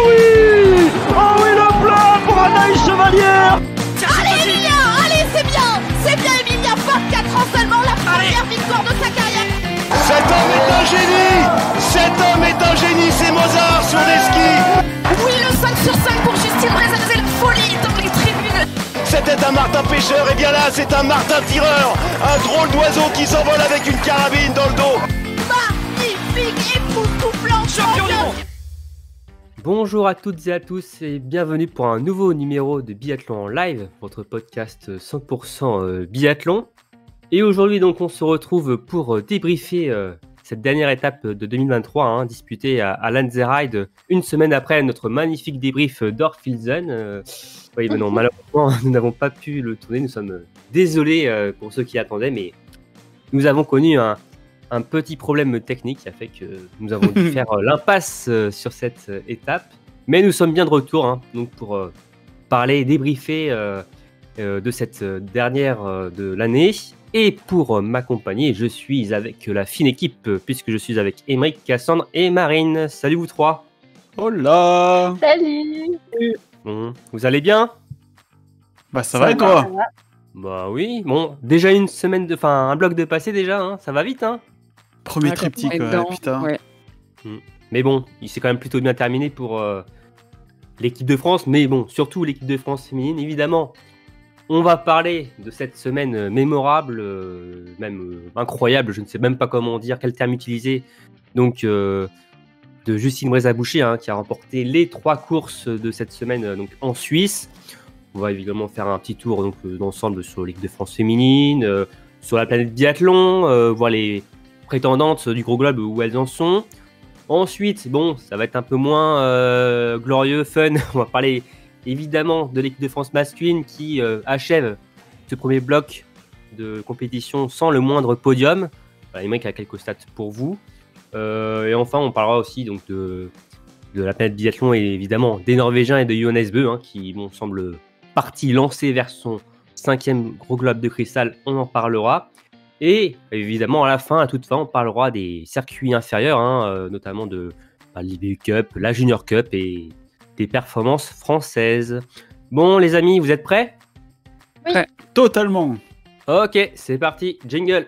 oui! Oh oui, le plat pour Anaïs Chevalière! Allez Emilia, allez c'est bien Emilia, 24 ans seulement, la première victoire de sa carrière. Cet homme est un génie! Cet homme est un génie, c'est Mozart sur des skis! Oui, le 5 sur 5 pour Justine Brezal, c'est la folie dans les tribunes. C'était un martin pêcheur, et bien là c'est un martin tireur! Un drôle d'oiseau qui s'envole avec une carabine dans le dos! Magnifique, époustouflant, champion du monde. Bonjour à toutes et à tous et bienvenue pour un nouveau numéro de Biathlon en live, votre podcast 100% biathlon. Et aujourd'hui donc on se retrouve pour débriefer cette dernière étape de 2023 disputée à Lenzerheide une semaine après notre magnifique débrief d'Orfilsen. Oui mais non, malheureusement nous n'avons pas pu le tourner, nous sommes désolés pour ceux qui attendaient, mais nous avons connu un petit problème technique qui a fait que nous avons dû faire l'impasse sur cette étape. Mais nous sommes bien de retour donc pour parler et débriefer de cette dernière de l'année. Et pour m'accompagner, je suis avec la fine équipe, puisque je suis avec Émeric, Cassandre et Marine. Salut vous trois. Hola. Salut. Bon, vous allez bien? Bah ça va et toi? Bah oui, bon, déjà une semaine un bloc de passé déjà, ça va vite Premier triptyque, putain. Ouais. Mais bon, il s'est quand même plutôt bien terminé pour l'équipe de France, mais bon, surtout l'équipe de France féminine, évidemment. On va parler de cette semaine mémorable, même incroyable, je ne sais même pas comment dire, quel terme utiliser, donc de Justine Brezal-Boucher, qui a remporté les 3 courses de cette semaine donc en Suisse. On va évidemment faire un petit tour d'ensemble sur l'équipe de France féminine, sur la planète biathlon, voir les prétendantes du gros globe où elles en sont. Ensuite, bon, ça va être un peu moins glorieux, fun. On va parler évidemment de l'équipe de France masculine qui achève ce premier bloc de compétition sans le moindre podium. Émeric a quelques stats pour vous. Et enfin, on parlera aussi donc de la planète biathlon et évidemment des Norvégiens et de Johannes Bö qui semble parti lancé vers son 5e gros globe de cristal. On en parlera. Et évidemment, à la fin, à toute fin, on parlera des circuits inférieurs, notamment de l'IBU Cup, la Junior Cup et des performances françaises. Bon, les amis, vous êtes prêts? Oui. Ouais, totalement. Ok, c'est parti, jingle.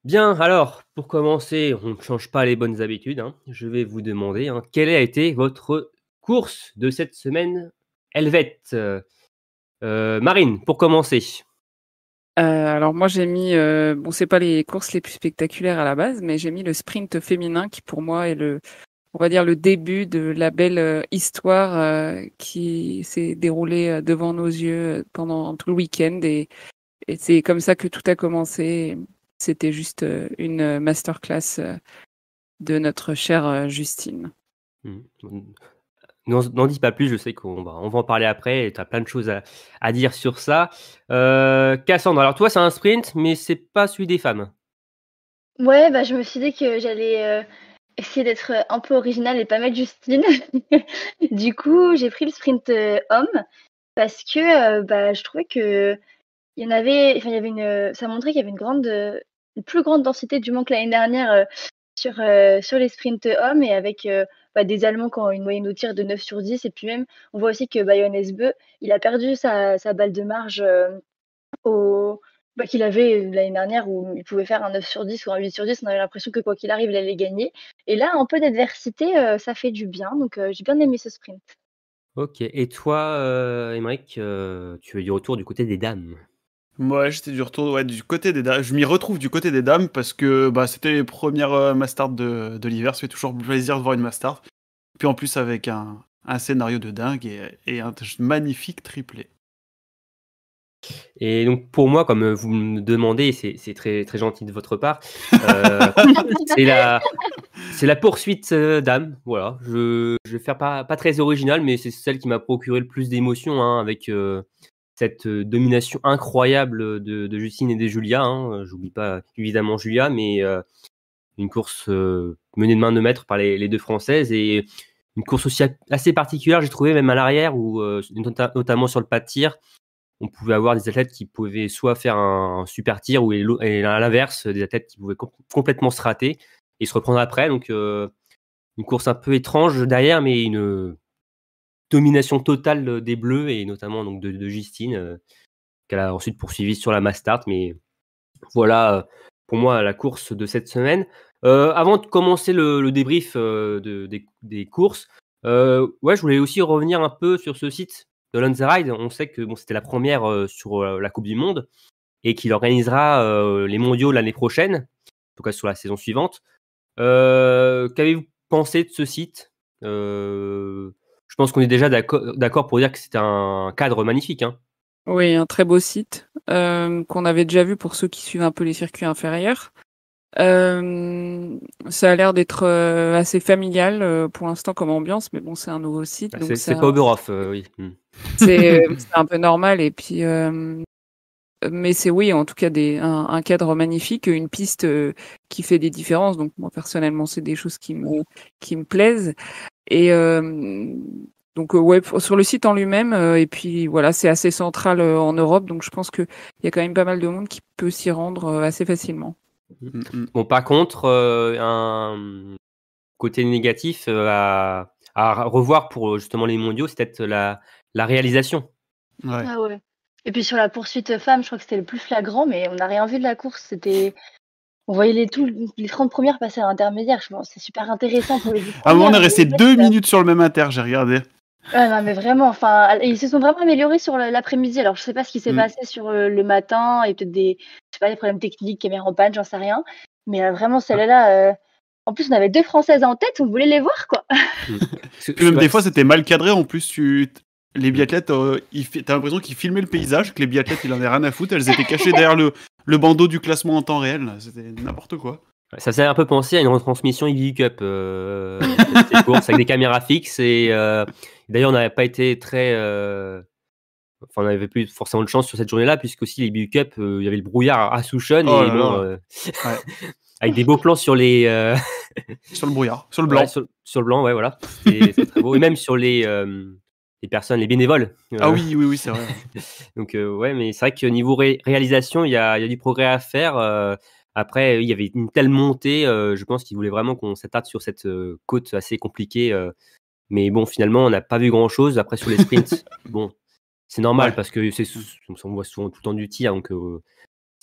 Bien, alors, pour commencer, on ne change pas les bonnes habitudes. Je vais vous demander quelle a été votre course de cette semaine helvète. Marine, pour commencer. Alors moi j'ai mis, c'est pas les courses les plus spectaculaires à la base, mais j'ai mis le sprint féminin qui pour moi est on va dire le début de la belle histoire qui s'est déroulée devant nos yeux pendant tout le week-end et c'est comme ça que tout a commencé. C'était juste une masterclass de notre chère Justine. N'en dis pas plus, je sais qu'on va en parler après, tu as plein de choses à dire sur ça. Cassandre, alors toi c'est un sprint, mais c'est pas celui des femmes. Ouais, je me suis dit que j'allais essayer d'être un peu originale et pas mettre Justine. Du coup, j'ai pris le sprint homme parce que je trouvais que il y avait ça montrait qu'il y avait une plus grande densité du manque l'année dernière sur les sprints hommes et avec des Allemands qui ont une moyenne au tir de 9 sur 10 et puis même on voit aussi que Johannes Bö, il a perdu sa balle de marge qu'il avait l'année dernière où il pouvait faire un 9 sur 10 ou un 8 sur 10, on avait l'impression que quoi qu'il arrive, il allait gagner. Et là, un peu d'adversité, ça fait du bien, donc j'ai bien aimé ce sprint. Ok, et toi, Émeric, tu es du retour du côté des dames? Ouais, j'étais du retour du côté des dames. Je m'y retrouve du côté des dames parce que c'était les premières Mastart de l'hiver. Ça fait toujours plaisir de voir une Mastart. Puis en plus avec un scénario de dingue et un magnifique triplé. Et donc pour moi, comme vous me demandez, c'est très, très gentil de votre part, c'est la poursuite d'âme. Voilà, je vais faire pas très original, mais c'est celle qui m'a procuré le plus d'émotions avec cette domination incroyable de Justine et de Julia. J'oublie pas évidemment Julia, mais une course menée de main de maître par les deux Françaises et une course aussi assez particulière, j'ai trouvé, même à l'arrière, où notamment sur le pas de tir, on pouvait avoir des athlètes qui pouvaient soit faire un super tir, et à l'inverse, des athlètes qui pouvaient complètement se rater et se reprendre après. Donc, une course un peu étrange derrière, mais une domination totale des Bleus, et notamment donc de Justine, qu'elle a ensuite poursuivi sur la mass start. Mais voilà, pour moi, la course de cette semaine. Avant de commencer le débrief des courses, je voulais aussi revenir un peu sur ce site de Let's Ride. On sait que c'était la première sur la Coupe du Monde et qu'il organisera les mondiaux l'année prochaine, en tout cas sur la saison suivante. Qu'avez-vous pensé de ce site? Je pense qu'on est déjà d'accord pour dire que c'est un cadre magnifique, hein. Oui, un très beau site qu'on avait déjà vu pour ceux qui suivent un peu les circuits inférieurs. Ça a l'air d'être assez familial pour l'instant comme ambiance, mais bon, c'est un nouveau site. Donc c'est pas Oberhof, oui. C'est un peu normal. Et puis, mais c'est oui, en tout cas un cadre magnifique, une piste qui fait des différences. Donc moi personnellement, c'est des choses qui me plaisent. Et donc sur le site en lui-même, et puis voilà, c'est assez central en Europe, donc je pense que il y a quand même pas mal de monde qui peut s'y rendre assez facilement. Bon, par contre, un côté négatif à revoir pour justement les mondiaux, c'est peut-être la réalisation. Ouais. Ah ouais. Et puis sur la poursuite femme, je crois que c'était le plus flagrant, mais on n'a rien vu de la course. On voyait les 30 premières passer à l'intermédiaire. C'est super intéressant pour les 10 Ah, bon, on est premières, resté mais 2 minutes sur le même inter, j'ai regardé. Ouais, non, mais vraiment, enfin, ils se sont vraiment améliorés sur l'après-midi. Alors, je sais pas ce qui s'est passé sur le matin, et peut-être des problèmes techniques, caméra en panne, j'en sais rien. Mais vraiment, celle-là, en plus, on avait 2 Françaises en tête, on voulait les voir, quoi. Puis même des fois, c'était mal cadré. En plus, les biathlètes, t'as l'impression qu'ils filmaient le paysage, que les biathlètes, ils en avaient rien à foutre. Elles étaient cachées derrière le bandeau du classement en temps réel. C'était n'importe quoi. Ça faisait un peu penser à une retransmission EV Cup, ces courses avec des caméras fixes. Et d'ailleurs, on n'avait pas été très. On n'avait plus forcément de chance sur cette journée-là, puisque aussi les EV Cup, il y avait le brouillard à Souchon. Oh Et là bon, là. Ouais. avec des beaux plans sur les. Sur le brouillard, sur le blanc. Ouais, sur le blanc, ouais, voilà. C'est très beau. Et même sur les personnes, les bénévoles. Ah oui, c'est vrai. Donc, ouais, mais c'est vrai que niveau réalisation, il y a du progrès à faire. Après, il y avait une telle montée, je pense qu'ils voulaient vraiment qu'on s'attarde sur cette côte assez compliquée. Mais bon, finalement, on n'a pas vu grand-chose. Après, sur les sprints, bon, c'est normal parce que on voit souvent tout le temps du tir, donc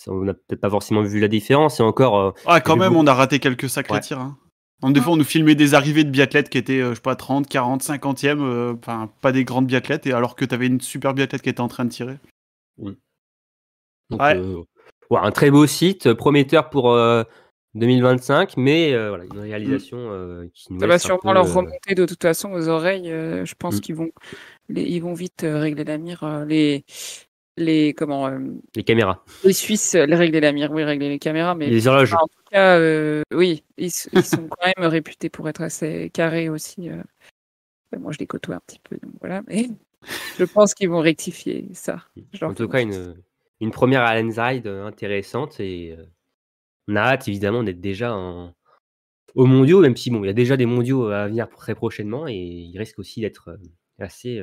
on n'a peut-être pas forcément vu la différence. Et encore. Quand même, on a raté quelques sacrés tirs. Hein. Des fois, on nous filmait des arrivées de biathlètes qui étaient, je sais pas, 30, 40, 50e, enfin, pas des grandes biathlètes, et alors que t'avais une super biathlète qui était en train de tirer. Donc, un très beau site, prometteur pour 2025, mais voilà, une réalisation qui nous ça laisse va sûrement un peu, leur remonter de toute façon aux oreilles. Je pense qu'ils vont vite régler la mire. Les caméras. Les Suisses, régler la mire, oui, régler les caméras, mais les horloges. En tout cas, oui, ils sont quand même réputés pour être assez carrés aussi. Moi, je les côtoie un petit peu, donc voilà, mais je pense qu'ils vont rectifier ça. En tout cas, une première à Lensride intéressante, et on a hâte évidemment d'être déjà aux mondiaux, même si bon, il y a déjà des mondiaux à venir très prochainement, et il risque aussi d'être assez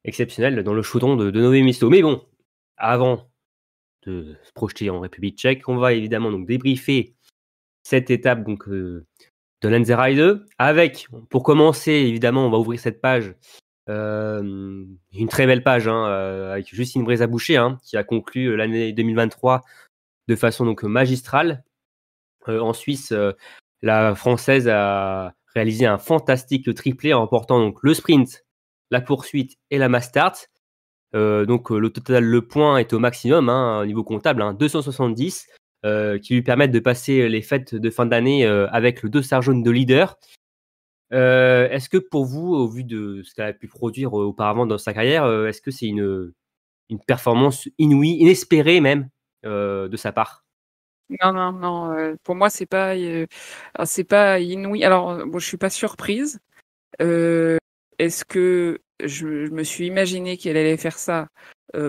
exceptionnel dans le chaudron de Nové Mesto. Mais bon, avant de se projeter en République tchèque, on va évidemment donc débriefer cette étape donc de Lenzerheide avec, pour commencer évidemment, on va ouvrir cette page, une très belle page avec Justine Brézaboucher qui a conclu l'année 2023 de façon donc magistrale. En Suisse, la Française a réalisé un fantastique triplé en remportant donc le sprint, la poursuite et la mass start. Donc le total, le point est au maximum au niveau comptable, 270, qui lui permettent de passer les fêtes de fin d'année avec le dossard jaune de leader. Est-ce que pour vous, au vu de ce qu'elle a pu produire auparavant dans sa carrière, est-ce que c'est une performance inouïe, inespérée même, de sa part? Non. Pour moi, c'est pas inouï. Alors, bon, je suis pas surprise. Est-ce que je me suis imaginé qu'elle allait faire ça?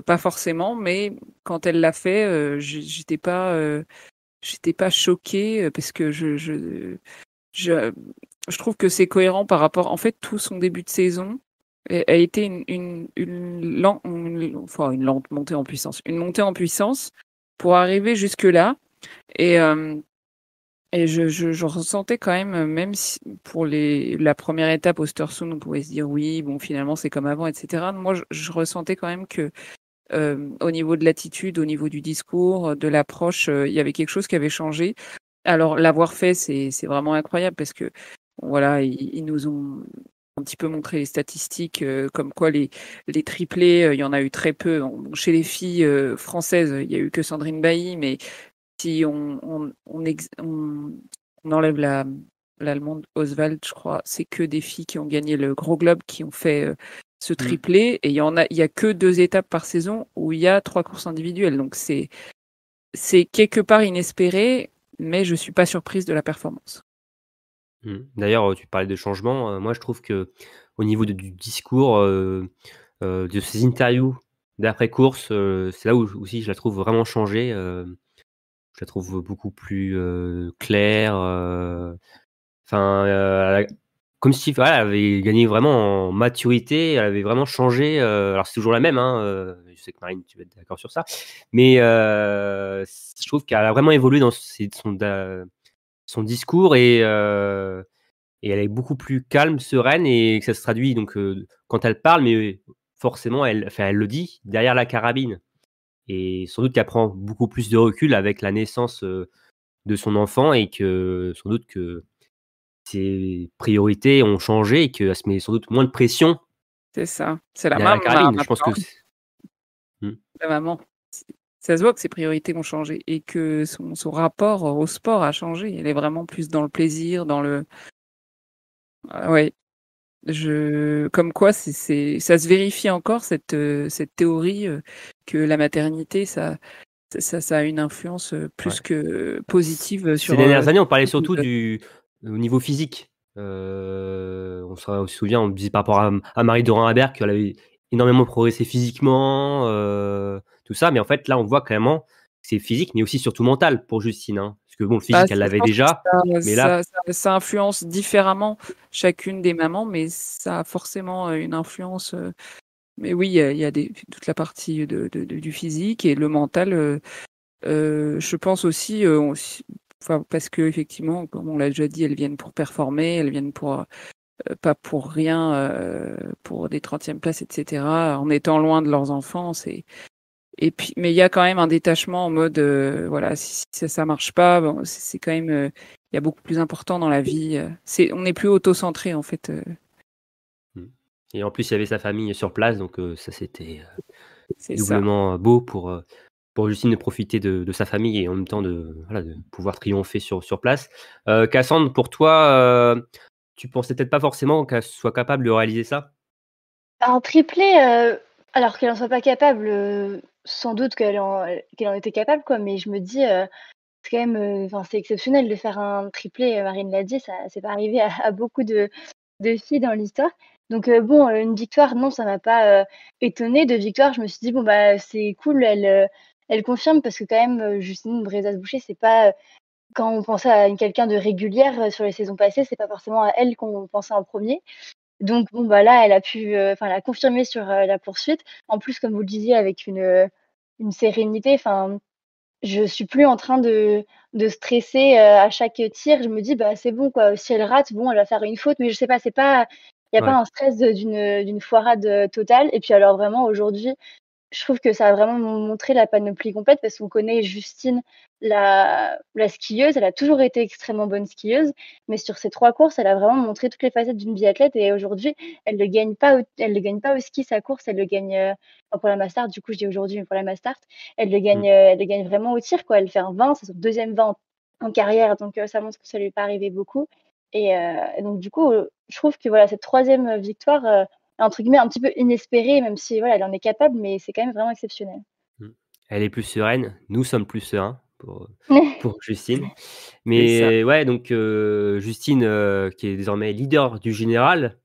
Pas forcément, mais quand elle l'a fait, j'étais pas choquée parce que je trouve que c'est cohérent par rapport. En fait, tout son début de saison a été une lente montée en puissance. Une montée en puissance pour arriver jusque-là. Et je ressentais quand même si pour la première étape Östersund, on pouvait se dire oui, bon, finalement, c'est comme avant, etc. Moi, je ressentais quand même que au niveau de l'attitude, au niveau du discours, de l'approche, il y avait quelque chose qui avait changé. Alors, l'avoir fait, c'est vraiment incroyable parce que, voilà, ils nous ont un petit peu montré les statistiques, comme quoi les triplés, il y en a eu très peu. Chez les filles françaises, il y a eu que Sandrine Bailly, mais si on enlève l'allemande Oswald, je crois, c'est que des filles qui ont gagné le Gros Globe qui ont fait ce triplé. Et il y a que 2 étapes par saison où il y a 3 courses individuelles. Donc c'est quelque part inespéré, mais je suis pas surprise de la performance. D'ailleurs, tu parlais de changement. Moi, je trouve que au niveau du discours, de ces interviews d'après-course, c'est là où aussi je la trouve vraiment changée. Je la trouve beaucoup plus claire. Comme si elle avait gagné vraiment en maturité, elle avait vraiment changé. Alors c'est toujours la même, hein, je sais que Marine, tu vas être d'accord sur ça. Mais je trouve qu'elle a vraiment évolué dans son discours et elle est beaucoup plus calme, sereine et que ça se traduit donc quand elle parle, mais forcément elle le dit derrière la carabine. Et sans doute qu'elle prend beaucoup plus de recul avec la naissance de son enfant et que sans doute que ses priorités ont changé et qu'elle se met sans doute moins de pression C'est ça. C'est la derrière la maman carabine. Je pense que maintenant. La maman. Ça se voit que ses priorités ont changé et que son rapport au sport a changé. Elle est vraiment plus dans le plaisir, dans le. Ouais. Comme quoi, ça se vérifie encore cette théorie que la maternité, ça a une influence plus que positive Ces sur. dernières années, on parlait surtout au niveau physique. On se souvient, on disait par rapport à Marie Dorin-Habert qu'elle avait énormément progressé physiquement, tout ça. Mais en fait, là, on voit clairement que c'est physique, mais aussi surtout mental pour Justine. Hein. Parce que bon, le physique, elle Je l'avait pense que déjà. Mais là, ça influence différemment chacune des mamans, mais ça a forcément une influence. Mais oui, il y a toute la partie du physique et le mental. Je pense aussi, parce que effectivement, comme on l'a déjà dit, elles viennent pour performer, elles viennent pour pas pour rien, pour des 30e places, etc. En étant loin de leurs enfants, et puis, mais il y a quand même un détachement en mode, voilà, si ça marche pas, bon, c'est quand même, il y a beaucoup plus important dans la vie. On n'est plus auto-centré en fait. et en plus, il y avait sa famille sur place, donc ça c'était C'est ça. doublement beau pour Justine de profiter de sa famille et en même temps de pouvoir triompher sur place. Cassandre, pour toi, tu pensais peut-être pas forcément qu'elle soit capable de réaliser ça? Un triplé, alors qu'elle en soit pas capable, sans doute qu'elle en était capable, quoi, mais je me dis, c'est quand même, enfin, c'est exceptionnel de faire un triplé, Marine l'a dit, ça c'est pas arrivé à beaucoup de filles dans l'histoire. Donc bon, une victoire, non, ça m'a pas, étonnée. 2 victoires, je me suis dit: «Bon, bah, c'est cool, elle confirme», parce que quand même, Justine Brezaz-Boucher, c'est pas, quand on pensait à quelqu'un de régulière, sur les saisons passées, c'est pas forcément à elle qu'on pensait en premier. Donc bon, bah, là, elle a pu, enfin, elle a confirmé sur, la poursuite. En plus, comme vous le disiez, avec une sérénité, enfin, je suis plus en train de stresser, à chaque tir. Je me dis: «Bah, c'est bon, quoi, si elle rate, bon, elle va faire une faute», mais je sais pas, il y a pas Ouais. un stress d'une foirade, totale. Et puis alors vraiment aujourd'hui, je trouve que ça a vraiment montré la panoplie complète parce qu'on connaît Justine, la skieuse. Elle a toujours été extrêmement bonne skieuse, mais sur ces 3 courses, elle a vraiment montré toutes les facettes d'une biathlète. Et aujourd'hui, elle le gagne pas au ski sa course, elle le gagne, enfin pour la Mastart, du coup je dis aujourd'hui, mais pour la Mastart, elle le gagne vraiment au tir, quoi. Elle fait un 20, c'est son 2e 20 en carrière, donc ça montre que ça lui est pas arrivé beaucoup. Et donc du coup, je trouve que voilà, cette 3e victoire, entre guillemets, un petit peu inespérée, même si voilà, elle en est capable, mais c'est quand même vraiment exceptionnel. Elle est plus sereine, nous sommes plus sereins pour Justine. C'est ça. Mais ouais, donc Justine, qui est désormais leader du général,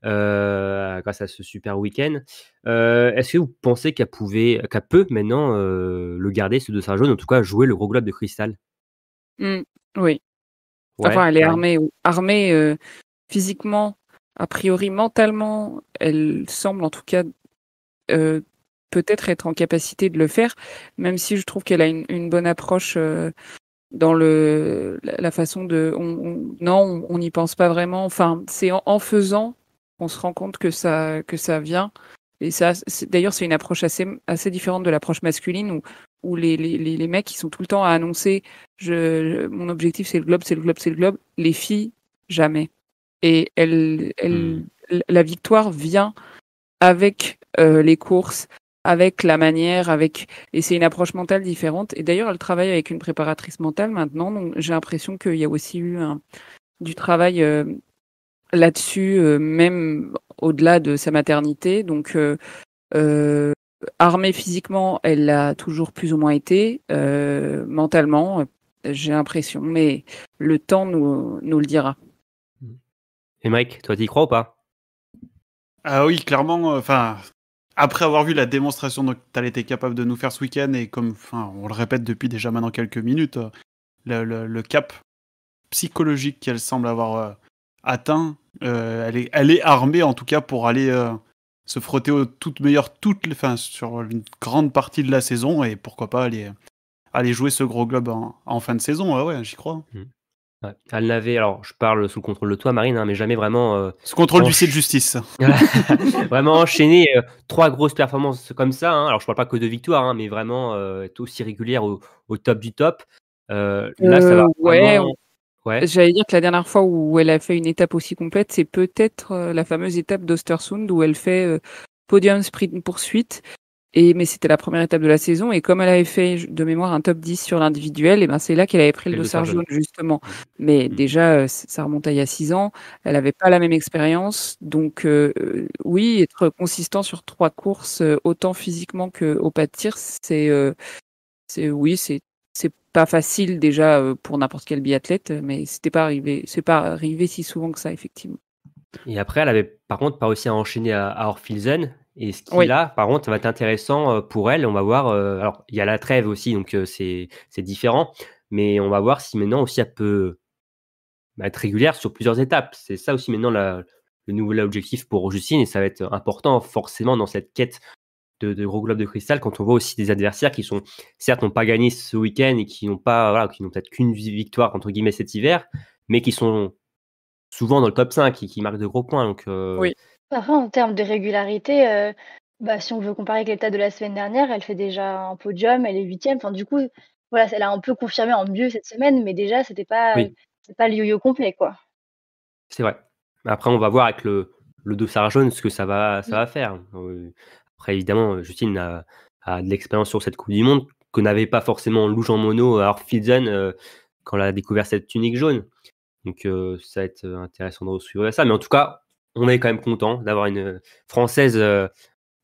grâce à ce super week-end. Est-ce que vous pensez qu'elle peut maintenant le garder, ce dossard jaune, en tout cas jouer le Gros Globe de cristal? Oui. Enfin, elle est Marine. armée physiquement, a priori mentalement, elle semble en tout cas peut-être être en capacité de le faire, même si je trouve qu'elle a une bonne approche dans la façon de. Non, on n'y pense pas vraiment. Enfin, c'est en faisant qu'on se rend compte que ça vient. Et ça, d'ailleurs, c'est une approche assez différente de l'approche masculine où les mecs, ils sont tout le temps à annoncer mon objectif, c'est le globe, c'est le globe, c'est le globe. Les filles, jamais. Et la victoire vient avec les courses, avec la manière, et c'est une approche mentale différente. Et d'ailleurs, elle travaille avec une préparatrice mentale maintenant, donc j'ai l'impression qu'il y a aussi eu du travail là-dessus, même au-delà de sa maternité. Donc, armée physiquement, elle l'a toujours plus ou moins été, mentalement, j'ai l'impression, mais le temps nous le dira. Émeric, toi, t'y crois ou pas? Ah oui, clairement. Enfin, après avoir vu la démonstration dont elle était capable de nous faire ce week-end, et comme on le répète depuis déjà maintenant quelques minutes, le cap psychologique qu'elle semble avoir atteint, elle est armée en tout cas pour aller se frotter aux toutes meilleures, sur une grande partie de la saison, et pourquoi pas aller jouer ce gros globe en fin de saison. Ouais, j'y crois. Ouais. Elle n'avait, alors je parle sous le contrôle de toi, Marine, hein, mais jamais vraiment. Ce contrôle d'huissier de justice. Vraiment enchaîner 3 grosses performances comme ça. Hein. Alors je parle pas que de victoire, hein, mais vraiment être aussi régulière au top du top. Là, ça va Ouais, vraiment. Ouais. j'allais dire que la dernière fois où elle a fait une étape aussi complète, c'est peut-être la fameuse étape d'Ostersund où elle fait podium, sprint, poursuite. Mais c'était la première étape de la saison. Et comme elle avait fait de mémoire un top 10 sur l'individuel, et ben c'est là qu'elle avait pris le dossard jaune, justement. Mais déjà, ça remontait il y a 6 ans. Elle n'avait pas la même expérience. Donc oui, être consistant sur 3 courses, autant physiquement qu'au pas de tir, c'est pas facile déjà pour n'importe quel biathlète, mais c'est pas arrivé si souvent que ça, effectivement. Et après, elle avait par contre pas réussi à enchaîner à Orphilsen. Et ce qui Oui. là, par contre, ça va être intéressant pour elle. On va voir. Alors, il y a la trêve aussi, donc c'est différent. Mais on va voir si maintenant aussi elle peut être régulière sur plusieurs étapes. C'est ça aussi maintenant le nouvel objectif pour Justine. Et ça va être important forcément dans cette quête de gros globes de cristal, quand on voit aussi des adversaires qui sont, certes, n'ont pas gagné ce week-end et qui n'ont peut-être qu'une victoire entre guillemets cet hiver, mais qui sont souvent dans le top 5 qui marquent de gros points. Donc, Oui. Après, en termes de régularité, si on veut comparer avec l'étape de la semaine dernière, elle fait déjà un podium, elle est 8e. Enfin, du coup, voilà, elle a un peu confirmé en mieux cette semaine, mais déjà, c'est pas le yo-yo complet, quoi. C'est vrai. Après, on va voir avec le dossard jaune ce que ça va faire. Après, évidemment, Justine a de l'expérience sur cette Coupe du Monde que n'avait pas forcément Lou Jean Monod à Orphilsen quand elle a découvert cette tunique jaune. Donc, ça va être intéressant de suivre ça. Mais en tout cas, on est quand même content d'avoir une Française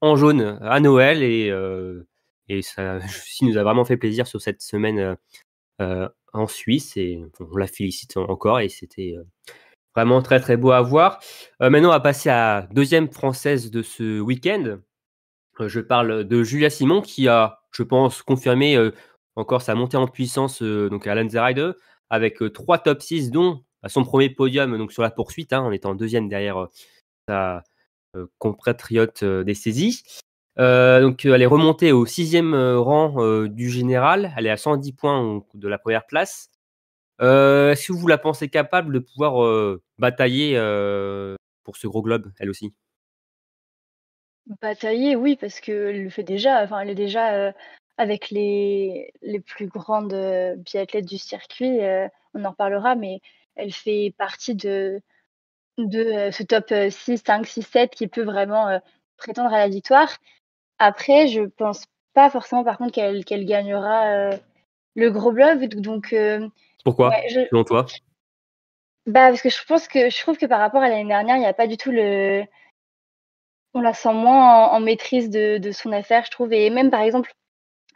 en jaune à Noël. Et ça Justine nous a vraiment fait plaisir sur cette semaine en Suisse. Et on la félicite encore. Et c'était vraiment très très beau à voir. Maintenant, on va passer à deuxième française de ce week-end. Je parle de Julia Simon qui a, je pense, confirmé encore sa montée en puissance donc à Lanzarote avec 3 top 6, dont son premier podium donc sur la poursuite, en étant deuxième derrière sa compatriote des saisies. Donc elle est remontée au 6e rang du général. Elle est à 110 points de la première place. Est-ce que vous la pensez capable de pouvoir batailler pour ce gros globe, elle aussi? Batailler, oui, parce qu'elle le fait déjà. Enfin, elle est déjà avec les plus grandes biathlètes du circuit. On en reparlera, mais elle fait partie de ce top 6, 5, 6, 7 qui peut vraiment prétendre à la victoire. Après, je pense pas forcément, par contre, qu'elle gagnera le gros globe. Donc, Pourquoi, ouais, selon toi? parce que je trouve que par rapport à l'année dernière, il y a pas du tout on la sent moins en maîtrise de son affaire, je trouve. Et même, par exemple,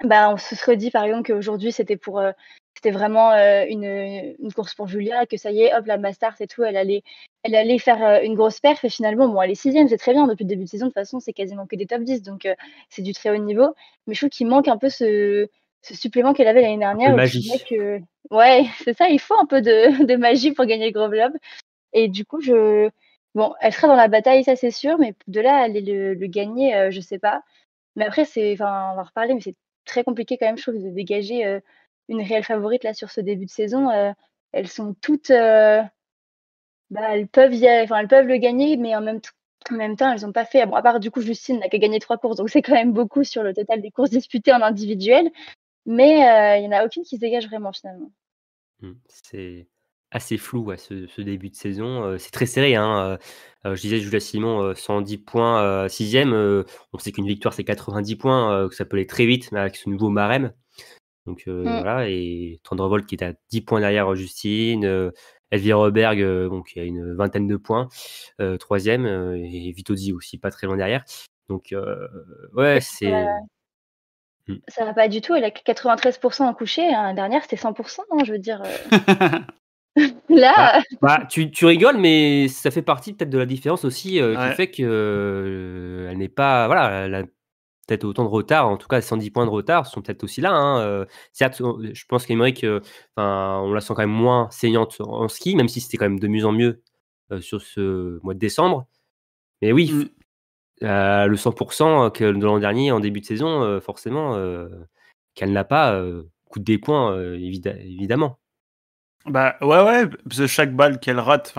on se serait dit, par exemple, qu'aujourd'hui, c'était vraiment une course pour Julia, que ça y est, hop, la Mastart et tout, elle allait faire une grosse perf. Et finalement, bon, elle est 6e, c'est très bien. Depuis le début de saison, de toute façon, c'est quasiment que des top 10, donc c'est du très haut niveau. Mais je trouve qu'il manque un peu ce supplément qu'elle avait l'année dernière. de Où je trouvais magie. que, ouais, c'est ça, il faut un peu de magie pour gagner le Grove Globe. Et du coup, bon, elle sera dans la bataille, ça c'est sûr, mais de là à aller le gagner, je sais pas. Mais après, enfin, on va en reparler, mais c'est très compliqué quand même, je trouve, de dégager une réelle favorite là sur ce début de saison. Elles sont toutes, bah, elles peuvent le gagner, mais en même temps, elles n'ont pas fait. Bon, à part du coup, Justine n'a qu'à gagner 3 courses, donc c'est quand même beaucoup sur le total des courses disputées en individuel. Mais il y en a aucune qui se dégage vraiment finalement. C'est assez flou, ouais, ce début de saison. C'est très serré, hein. Je disais Julia Simon, 110 points, 6e. On sait qu'une victoire, c'est 90 points, que ça peut aller très vite avec ce nouveau barème. Donc Mm. voilà, et Thunderbolt qui est à 10 points derrière Justine, Elvira Berg, bon, qui a une vingtaine de points, 3e, et Vitozzi aussi pas très loin derrière. Donc ouais, c'est... Mmh. Ça va pas du tout. Elle a que 93% en couché. L'année dernière, c'était 100%. Hein, je veux dire, Bah là, bah, tu rigoles, mais ça fait partie peut-être de la différence aussi, qui Ouais. fait que, elle n'est pas, voilà, elle a peut-être autant de retard, en tout cas 110 points de retard sont peut-être aussi là, hein, certes, je pense qu'Emeric, enfin, on la sent quand même moins saignante en ski, même si c'était quand même de mieux en mieux, sur ce mois de décembre. Mais oui, Mm. le 100 que de l'an dernier en début de saison, forcément, qu'elle n'a pas, coûte des points, évidemment. Bah ouais, parce que chaque balle qu'elle rate,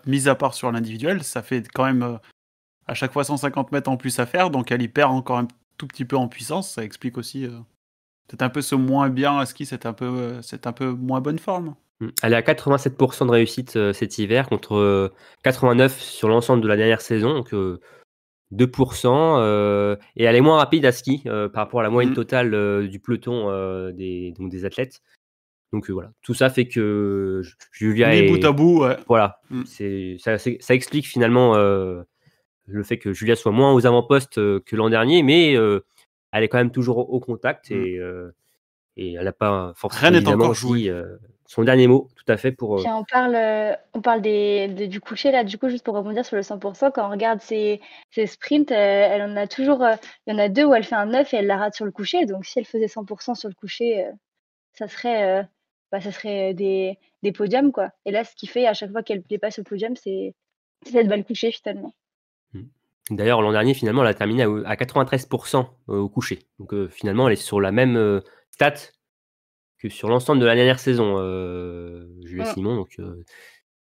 mis à part sur l'individuel, ça fait quand même à chaque fois 150 mètres en plus à faire, donc elle y perd encore un tout petit peu en puissance. Ça explique aussi peut-être un peu ce moins bien à ski, c'est un peu moins bonne forme. Elle est à 87 de réussite, cet hiver contre, 89 sur l'ensemble de la dernière saison, donc 2 et elle est moins rapide à ski, par rapport à la moyenne Mm. totale, du peloton, des athlètes. Donc voilà, tout ça fait que Julia Mis bout à est... bout, ouais. Voilà, Mm. ça explique finalement, le fait que Julia soit moins aux avant-postes, que l'an dernier, mais elle est quand même toujours au contact, Mm. et elle n'a pas Rien forcément n'est évidemment encore joué. aussi, son dernier mot, tout à fait, pour... Puis on parle du coucher là, du coup, juste pour rebondir sur le 100%, quand on regarde ses sprints, elle en a toujours, il y en a 2 où elle fait un 9 et elle la rate sur le coucher. Donc si elle faisait 100% sur le coucher, ça serait, ça serait des podiums, quoi. Et là, ce qui fait à chaque fois qu'elle dépasse le podium, c'est cette balle couchée finalement. D'ailleurs, l'an dernier, finalement, elle a terminé à 93 au coucher. Donc finalement, elle est sur la même, stat que sur l'ensemble de la dernière saison, Julia Mm. Simon. Donc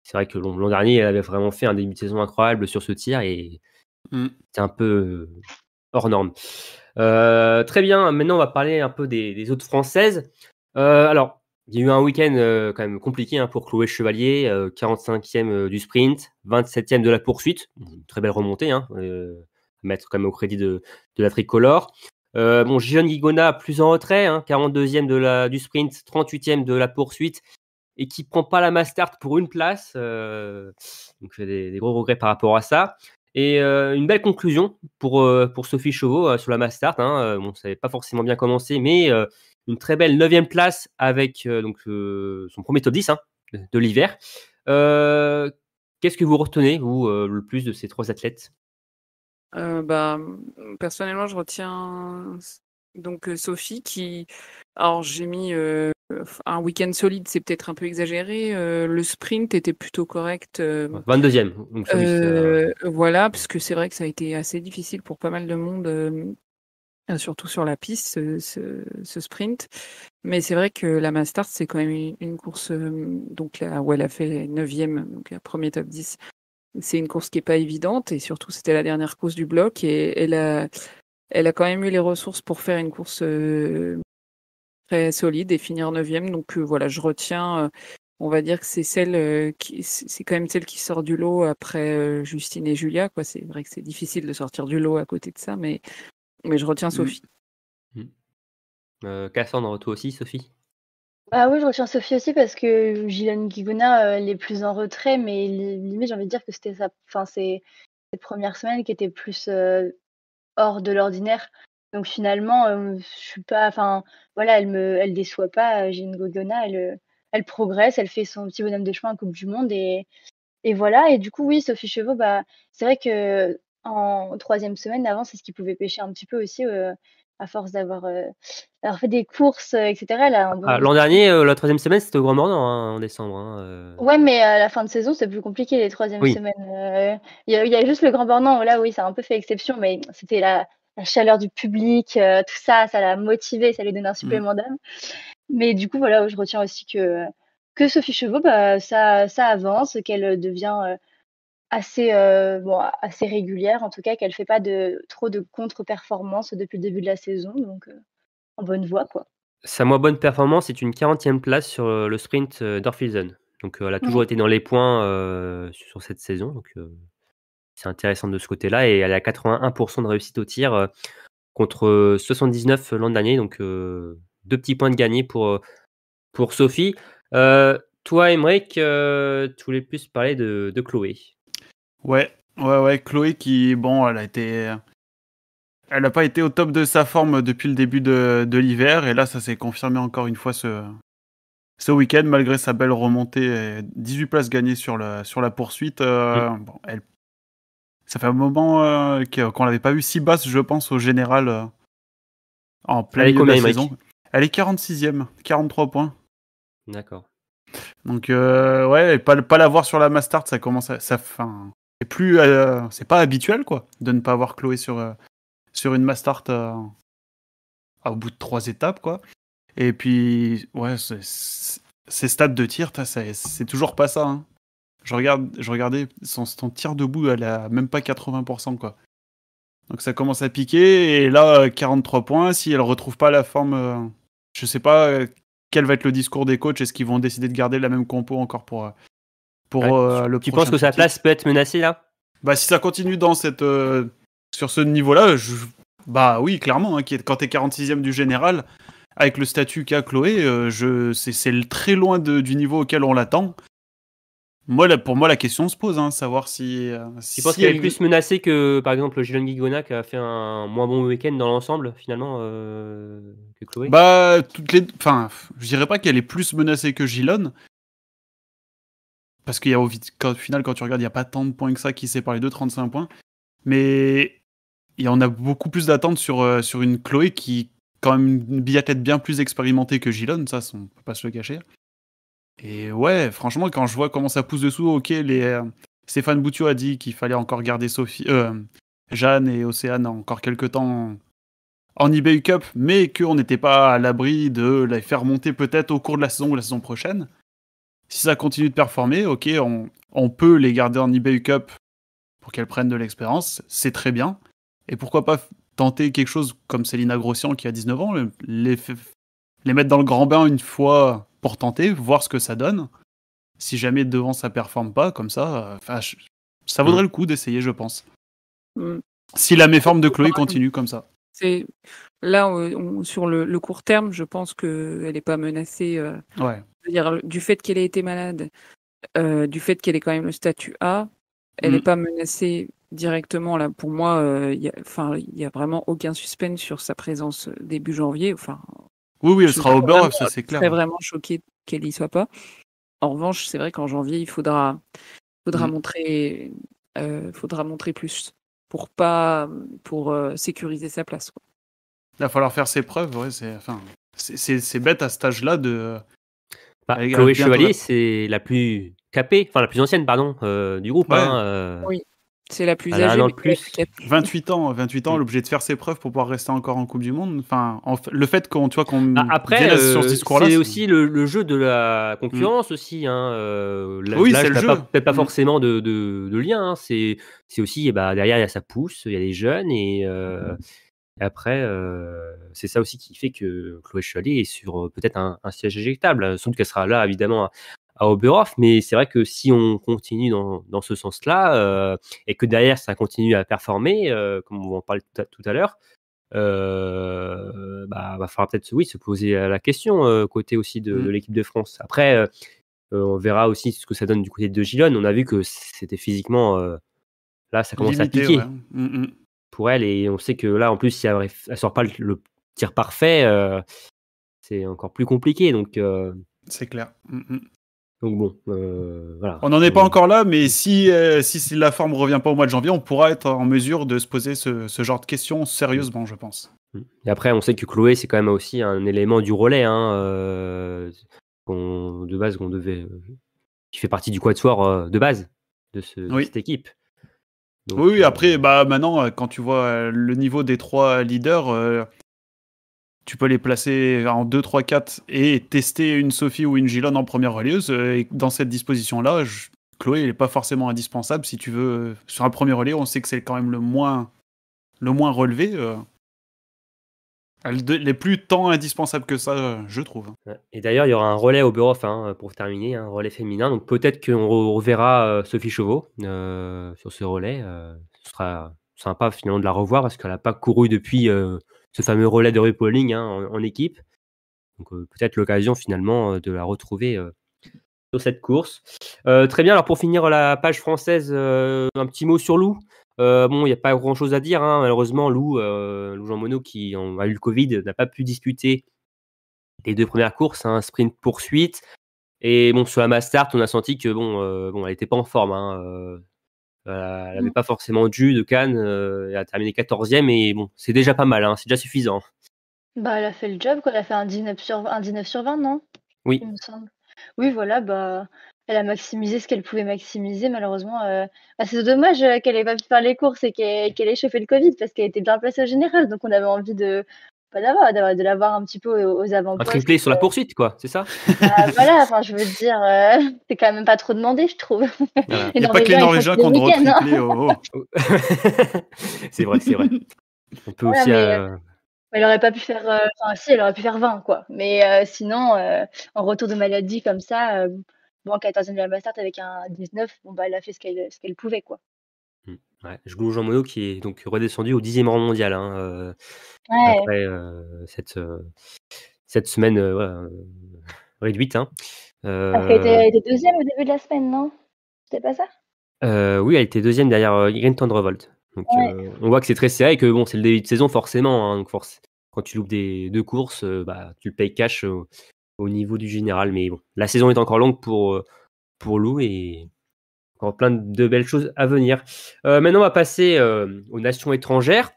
c'est vrai que l'an dernier, elle avait vraiment fait un début de saison incroyable sur ce tir, et Mm. c'est un peu, hors norme. Très bien, maintenant on va parler un peu des autres Françaises. Alors, il y a eu un week-end, quand même compliqué, hein, pour Chloé Chevalier, 45e, du sprint, 27e de la poursuite. Une très belle remontée, hein, à mettre quand même au crédit de la tricolore. Bon, Gillian Guigona plus en retrait, hein, 42e du sprint, 38e de la poursuite, et qui prend pas la Mastart pour une place. Donc j'ai des gros regrets par rapport à ça. Et une belle conclusion pour Sophie Chauveau, sur la Mastart, hein. Bon, ça n'avait pas forcément bien commencé, mais une très belle 9e place avec donc son premier top 10, hein, de l'hiver. Qu'est-ce que vous retenez, vous, le plus de ces 3 athlètes? Bah, personnellement, je retiens donc Sophie qui... Alors, j'ai mis un week-end solide, c'est peut-être un peu exagéré. Le sprint était plutôt correct. 22e, donc oui, Voilà, parce que c'est vrai que ça a été assez difficile pour pas mal de monde, surtout sur la piste, ce sprint. Mais c'est vrai que la Mastart, c'est quand même une course donc là où elle a fait 9e, donc premier top 10. C'est une course qui est pas évidente et surtout c'était la dernière course du bloc et elle a quand même eu les ressources pour faire une course très solide et finir 9e. Donc voilà, je retiens, on va dire que c'est c'est quand même celle qui sort du lot après Justine et Julia, quoi. C'est vrai que c'est difficile de sortir du lot à côté de ça, mais je retiens Mm. Sophie. Cassandre, toi aussi, Sophie? Ah oui, je retiens Sophie aussi parce que Gillian Guigona, elle est plus en retrait, mais limite, j'ai envie de dire que c'était c'est cette première semaine qui était plus hors de l'ordinaire. Donc finalement, je suis pas, enfin voilà, elle déçoit pas. Gillian Guigona, elle progresse, elle fait son petit bonhomme de chemin en Coupe du Monde et voilà. Et du coup, oui, Sophie Chevaux, bah c'est vrai que en troisième semaine avant, c'est ce qui pouvait pêcher un petit peu aussi. à force d'avoir fait des courses, etc. Elle a un bon. L'an dernier, la 3e semaine, c'était au Grand Mornan en décembre. Hein. Ouais, mais à la fin de saison, c'est plus compliqué les 3e Oui. semaines. Il y a juste le Grand Bornand, là, oui, ça a un peu fait exception, mais c'était la chaleur du public, tout ça, ça l'a motivé, ça lui donne un supplément d'âme. Mais du coup, voilà, je retiens aussi que Sophie Chevaux, ça avance, qu'elle devient assez régulière, en tout cas, qu'elle fait pas trop de contre-performances depuis le début de la saison, donc en bonne voie, quoi. Sa moins bonne performance est une 40e place sur le sprint d'Orphilsen. Donc elle a toujours été dans les points sur cette saison. Donc c'est intéressant de ce côté-là. Et elle a 81% de réussite au tir contre 79 l'an dernier. Donc 2 petits points de gagné pour Sophie. Toi, Aymeric, tu voulais plus parler de Chloé. Ouais. Chloé qui, bon, elle n'a pas été au top de sa forme depuis le début de l'hiver. Et là, ça s'est confirmé encore une fois ce week-end, malgré sa belle remontée. 18 places gagnées sur la poursuite. Bon, ça fait un moment qu'on l'avait pas vue si basse, je pense, au général, en plein milieu de la saison. Elle est 46e, 43 points. D'accord. Donc, ouais, pas l'avoir sur la Mastart, ça commence à. C'est pas habituel, quoi, de ne pas avoir Chloé sur une Mastart au bout de 3 étapes, quoi. Et puis, ouais, ces stats de tir, c'est toujours pas ça. Hein. Je regardais son tir debout, elle a même pas 80%, quoi. Donc ça commence à piquer, et là, 43 points, si elle retrouve pas la forme, je sais pas quel va être le discours des coachs, est-ce qu'ils vont décider de garder la même compo encore pour le prochain. Tu penses que sa place peut être menacée, là ? Bah, si ça continue sur ce niveau-là, bah oui, clairement, hein, quand t'es 46e du général, avec le statut qu'a Chloé, c'est très loin du niveau auquel on l'attend. Pour moi, la question se pose, hein, savoir si. Tu penses qu'elle est plus menacée que, par exemple, Gilon Guigona, qui a fait un moins bon week-end dans l'ensemble, finalement, que Chloé ? Bah, je dirais pas qu'elle est plus menacée que Gilon. Parce qu'au final, quand tu regardes, il n'y a pas tant de points que ça qui séparent les deux, 35 points. Mais il y en a beaucoup plus d'attentes sur une Chloé qui, quand même, une biathlète bien plus expérimentée que Gilon, ça, on peut pas se le cacher. Et ouais, franchement, quand je vois comment ça pousse dessous, ok, Stéphane Boutiot a dit qu'il fallait encore garder Jeanne et Océane encore quelques temps en eBay Cup, mais qu'on n'était pas à l'abri de les faire monter peut-être au cours de la saison ou la saison prochaine. Si ça continue de performer, ok, on peut les garder en eBay Cup pour qu'elles prennent de l'expérience, c'est très bien. Et pourquoi pas tenter quelque chose comme Célina Grossian qui a 19 ans, les mettre dans le grand bain une fois pour tenter, voir ce que ça donne. Si jamais devant ça performe pas, comme ça, ça vaudrait le coup d'essayer, je pense. Si la méforme de Chloé continue comme ça. C'est là sur le court terme, je pense qu'elle n'est pas menacée. Ouais. Je veux dire, du fait qu'elle ait été malade, du fait qu'elle ait quand même le statut A, elle n'est pas menacée directement. Là, pour moi, il y a vraiment aucun suspense sur sa présence début janvier. Enfin, oui, elle sera au bord, ça c'est clair. Je serais vraiment choquée qu'elle y soit pas. En revanche, c'est vrai qu'en janvier, il faudra montrer plus pour sécuriser sa place. Quoi. Il va falloir faire ses preuves. Ouais, c'est bête à cet âge-là de. Chloé Chevalier, c'est la plus capée, enfin la plus ancienne, pardon, du groupe. Ouais. Oui. C'est la plus âgée. Plus. 28 ans, elle est obligée de faire ses preuves pour pouvoir rester encore en Coupe du Monde. Enfin, le fait qu'on après, sur ce discours-là, c'est aussi le jeu de la concurrence aussi. Hein, oui, c'est le jeu. Peut-être pas forcément de lien. Hein, c'est aussi, derrière il y a sa pousse, il y a les jeunes et après, c'est ça aussi qui fait que Chloé Chevalier est sur peut-être un siège éjectable. Sans doute qu'elle sera là évidemment à Oberhof, mais c'est vrai que si on continue dans ce sens-là et que derrière ça continue à performer, comme on va en parler tout à l'heure, va falloir peut-être se poser la question côté aussi de l'équipe de France. Après, on verra aussi ce que ça donne du côté de Gilon. On a vu que c'était physiquement là, ça commence limité, à piquer pour elle, et on sait que là, en plus, si elle sort pas le tir parfait, c'est encore plus compliqué. Donc c'est clair. Donc bon, voilà. On n'en est pas encore là, mais si la forme revient pas au mois de janvier, on pourra être en mesure de se poser ce genre de questions sérieusement, je pense. Et après, on sait que Chloé, c'est quand même aussi un élément du relais, hein, de base, qui fait partie du quatuor de base de Oui. cette équipe. Donc, Oui, après, maintenant, quand tu vois le niveau des 3 leaders, tu peux les placer en 2, 3, 4 et tester une Sophie ou une Gilonne en première relieuse. Et dans cette disposition-là, Chloé, elle n'est pas forcément indispensable. Si tu veux, sur un premier relais, on sait que c'est quand même le moins relevé. Elle n'est plus tant indispensable que ça, je trouve. ouais. Et d'ailleurs, il y aura un relais au Oberhof pour terminer, un relais féminin. Donc peut-être qu'on reverra Sophie Chauveau sur ce relais. Ce sera sympa finalement de la revoir parce qu'elle n'a pas couru depuis ce fameux relais de RuPauling en équipe. Donc peut-être l'occasion finalement de la retrouver sur cette course. Très bien, alors pour finir la page française, un petit mot sur Lou. Bon, il n'y a pas grand-chose à dire, hein. Malheureusement, Lou Jean Monod, qui a eu le Covid, n'a pas pu disputer les 2 premières courses, hein, sprint poursuite. Et bon, sur la Mastart, on a senti que elle n'était pas en forme, hein. Elle n'avait pas forcément dû de Cannes. Elle a terminé 14e et bon, c'est déjà pas mal, hein, c'est déjà suffisant. Bah, elle a fait le job, quoi. Elle a fait un 19 sur 20, non? Oui. Il me semble. Oui, voilà, bah, elle a maximisé ce qu'elle pouvait maximiser. Malheureusement, c'est dommage qu'elle ait pas pu faire les courses et qu'elle ait chauffé le Covid parce qu'elle était bien placée au général. Donc, on avait envie de de l'avoir un petit peu aux Un avant-postes. triplé sur la poursuite, quoi, c'est ça? Bah, voilà, enfin, je veux dire, c'est quand même pas trop demandé, je trouve. Voilà. Il n'y a pas que les Norvégiens qui ont le droit de week-ends, hein. tripler. C'est vrai, c'est vrai. On peut Voilà, aussi. elle aurait pas pu faire, enfin si, elle aurait pu faire 20 quoi. Mais sinon, en retour de maladie comme ça, bon, 14e de la Mastart avec un 19, bon bah, elle a fait ce qu'elle pouvait quoi. Ouais, je loue Jean Monod qui est donc redescendu au 10e rang mondial, hein, Ouais, après cette semaine voilà, réduite. Hein. parce qu'elle était 2e au début de la semaine, non? C'était pas ça? Oui, elle était 2e derrière Ingrid Tendrevold. Donc Ouais. on voit que c'est très serré et que bon, c'est le début de saison forcément. Hein, donc quand tu loupes 2 courses, tu le payes cash au niveau du général. Mais bon, la saison est encore longue pour Lou et encore plein de belles choses à venir. Maintenant, on va passer aux nations étrangères.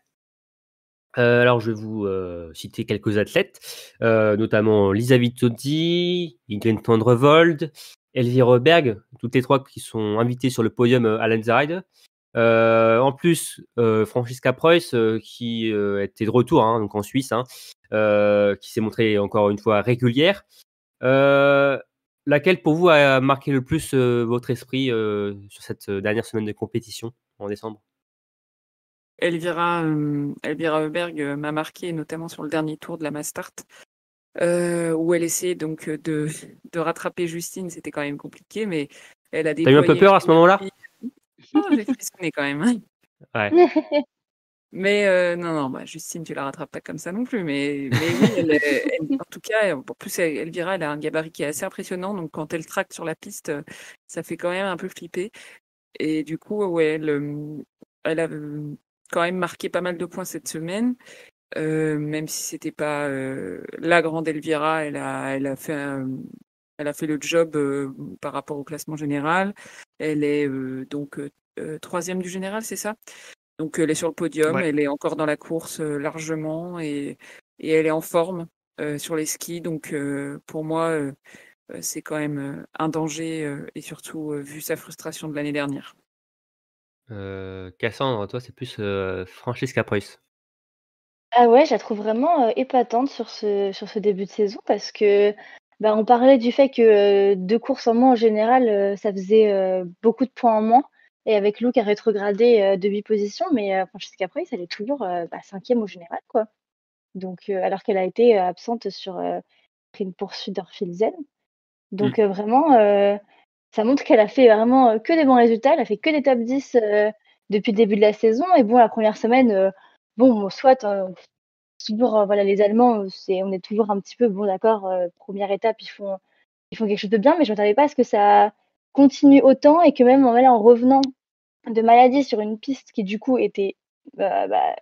Alors, je vais vous citer quelques athlètes, notamment Lisa Vitozzi, Ingrid Tendrevold, Elvire Berg, toutes les 3 qui sont invitées sur le podium à Lenzerheide. En plus, Franziska Preuss, qui était de retour donc en Suisse, qui s'est montrée encore une fois régulière. Laquelle pour vous a marqué le plus votre esprit sur cette dernière semaine de compétition en décembre? Elvira Heuberg m'a marqué, notamment sur le dernier tour de la Mastart, où elle essayait donc de rattraper Justine. C'était quand même compliqué, mais elle a T'as eu un peu peur à ce moment-là? J'ai frissonné quand même. Hein. Ouais. Mais non, bah, Justine, tu la rattrapes pas comme ça non plus. Mais oui, en tout cas, en plus, Elvira, elle a un gabarit qui est assez impressionnant. Donc, quand elle traque sur la piste, ça fait quand même un peu flipper. Et du coup, ouais, elle a quand même marqué pas mal de points cette semaine. Même si c'était pas la grande Elvira, elle a fait le job par rapport au classement général. Elle est donc 3e du général, c'est ça? Donc elle est sur le podium, Ouais. elle est encore dans la course largement et elle est en forme sur les skis. Donc pour moi, c'est quand même un danger et surtout vu sa frustration de l'année dernière. Cassandre, toi, c'est plus Franziska Preuss. Ah ouais, je la trouve vraiment, épatante sur ce début de saison parce que, bah, on parlait du fait que, 2 courses en moins en général, ça faisait, beaucoup de points en moins et avec Lou qui a rétrogradé, de 8 positions, mais Francesca Price, elle est toujours, 5e au général, quoi. Donc alors qu'elle a été, absente sur, une poursuite d'Orphilsen. Donc vraiment, ça montre qu'elle a fait vraiment, que des bons résultats. Elle a fait que des top 10, depuis le début de la saison et bon, la première semaine, bon, soit, toujours, voilà, les Allemands, on est toujours un petit peu bon d'accord, 1re étape, ils font quelque chose de bien, mais je m'attendais pas à ce que ça continue autant et que même, voilà, en revenant de maladie sur une piste qui du coup était,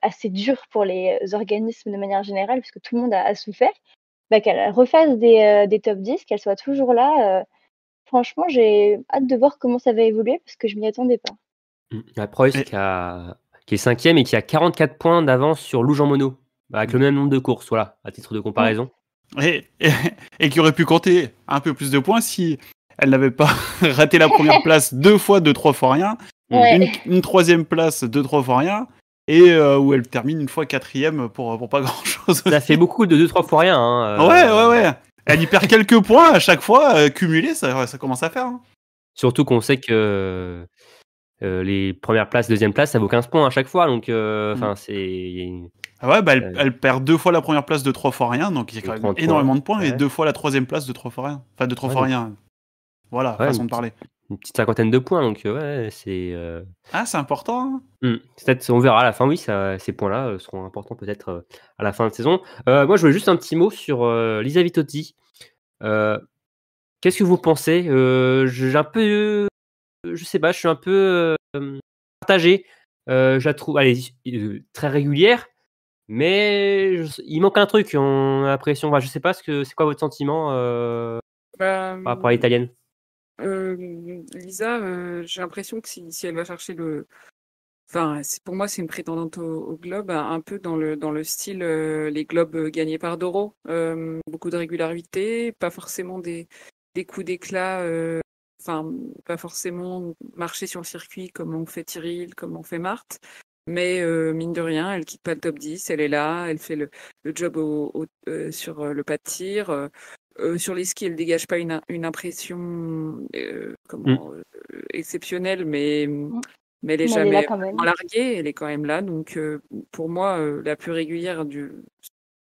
assez dure pour les organismes de manière générale, puisque tout le monde a souffert, qu'elle refasse des top 10, qu'elle soit toujours là, franchement, j'ai hâte de voir comment ça va évoluer parce que je m'y attendais pas. Preuss Et- qui est 5e et qui a 44 points d'avance sur Lou Jean Monod. Avec le même nombre de courses, voilà, à titre de comparaison. Et qui aurait pu compter un peu plus de points si elle n'avait pas raté la première place 2 fois, 2-3 fois rien, Ouais. une troisième place 2-3 fois rien, et où elle termine une fois quatrième pour pas grand-chose. Ça fait beaucoup de 2-3 fois rien. Hein, Ouais. Elle y perd quelques points à chaque fois, cumulés, ça commence à faire. Hein. Surtout qu'on sait que les premières places, deuxième place, ça vaut 15 points à chaque fois. Donc, c'est. Ah ouais, elle perd 2 fois la première place 2-3 fois rien, donc il y a quand même énormément de points, et 2 fois la troisième place 2-3 fois rien. Enfin, 2-3 fois rien. Voilà, façon de parler. Une petite cinquantaine de points, donc ouais, c'est. Ah, c'est important. Peut-être, on verra à la fin, oui, ces points-là seront importants peut-être à la fin de saison. Moi, je voulais juste un petit mot sur Lisa Vitozzi. Qu'est-ce que vous pensez j'ai un peu. Je sais pas, je suis un peu partagé. Je la trouve très régulière, mais il manque un truc. On a l'impression. Je sais pas c'est quoi votre sentiment par rapport à l'italienne. Lisa, j'ai l'impression que si elle va chercher pour moi, c'est une prétendante au globe, un peu dans le style les globes gagnés par Doro. Beaucoup de régularité, pas forcément des coups d'éclat, pas forcément marcher sur le circuit comme on fait Tyrrell, comme on fait Marthe. Mais mine de rien, elle quitte pas le top 10, elle est là, elle fait le job sur le pas de tir. Sur les skis, elle dégage pas une impression exceptionnelle, mais elle est jamais là quand même. larguée, elle est quand même là. Donc pour moi, la plus régulière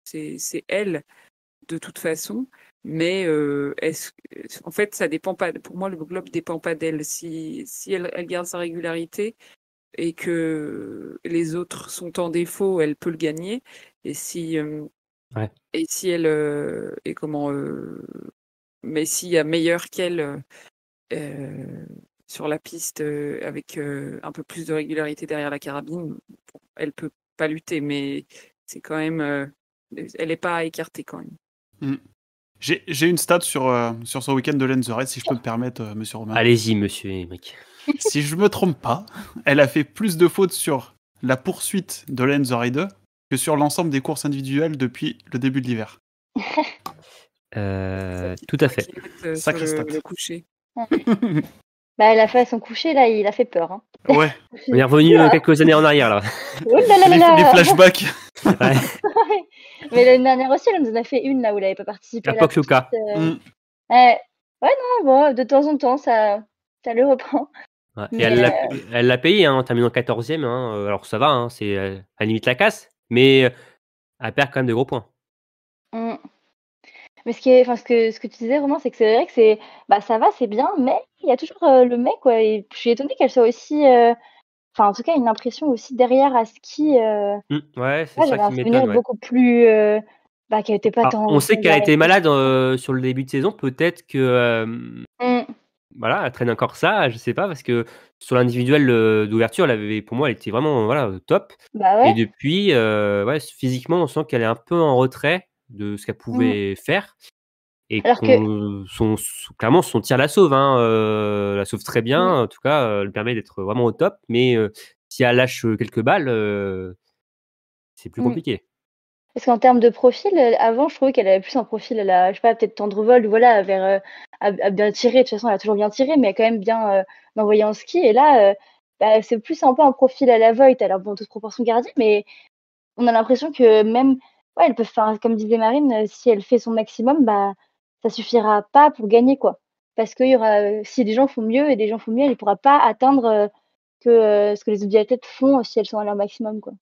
c'est elle de toute façon. Mais en fait, ça dépend pas. Pour moi, le globe dépend pas d'elle. Si elle garde sa régularité et que les autres sont en défaut, elle peut le gagner. Et si elle mais s'il y a meilleur qu'elle sur la piste avec un peu plus de régularité derrière la carabine, elle peut pas lutter, mais c'est quand même elle est pas écartée quand même. J'ai une stat sur son week-end de Lens the Race, si je peux me permettre, monsieur Romain. Allez-y, monsieur Émeric. Si je me trompe pas, elle a fait plus de fautes sur la poursuite de Lens the Ride que sur l'ensemble des courses individuelles depuis le début de l'hiver. Tout à fait. Sacré stat. Le coucher. Elle a fait son coucher, là, il a fait peur. Hein. Ouais. On est revenu quelques années en arrière, là. Les flashbacks. Ouais. Mais l'année dernière aussi, elle nous en a fait une, là, où elle n'avait pas participé à la poursuite. Ouais, non, bon, de temps en temps, ça le reprend. Ouais. Et elle l'a payé en terminant 14e. Alors ça va, c'est à la limite la casse, mais elle perd quand même de gros points. Mais ce que tu disais, Romain, c'est que c'est vrai que ça va, c'est bien, mais il y a toujours le mec, quoi. Et je suis étonnée qu'elle soit aussi, en tout cas, une impression aussi derrière à ski. Ouais, c'est ça qui m'étonne. Ouais. Beaucoup plus, qu'elle était pas tant. On sait qu'elle a été malade sur le début de saison. Peut-être que elle traîne encore ça. Je sais pas parce que sur l'individuel d'ouverture, pour moi, elle était vraiment top. Ouais. Et depuis, physiquement, on sent qu'elle est un peu en retrait de ce qu'elle pouvait faire. Et clairement, son tir la sauve. La sauve très bien. En tout cas, elle permet d'être vraiment au top. Mais si elle lâche quelques balles, c'est plus compliqué. Parce qu'en termes de profil, avant, je trouvais qu'elle avait plus un profil, je sais pas, peut-être tendrevol, vers à bien tirer. De toute façon, elle a toujours bien tiré, mais quand même bien envoyé en ski. Et là, c'est plus un peu un profil à la Voigt. Alors bon, toute proportion gardée, mais on a l'impression que même, elle peut faire, comme disait Marine, si elle fait son maximum, ça suffira pas pour gagner, quoi. Parce qu'il y aura, si des gens font mieux et des gens font mieux, elle ne pourra pas atteindre ce que les autres biathlètes font si elles sont à leur maximum, quoi.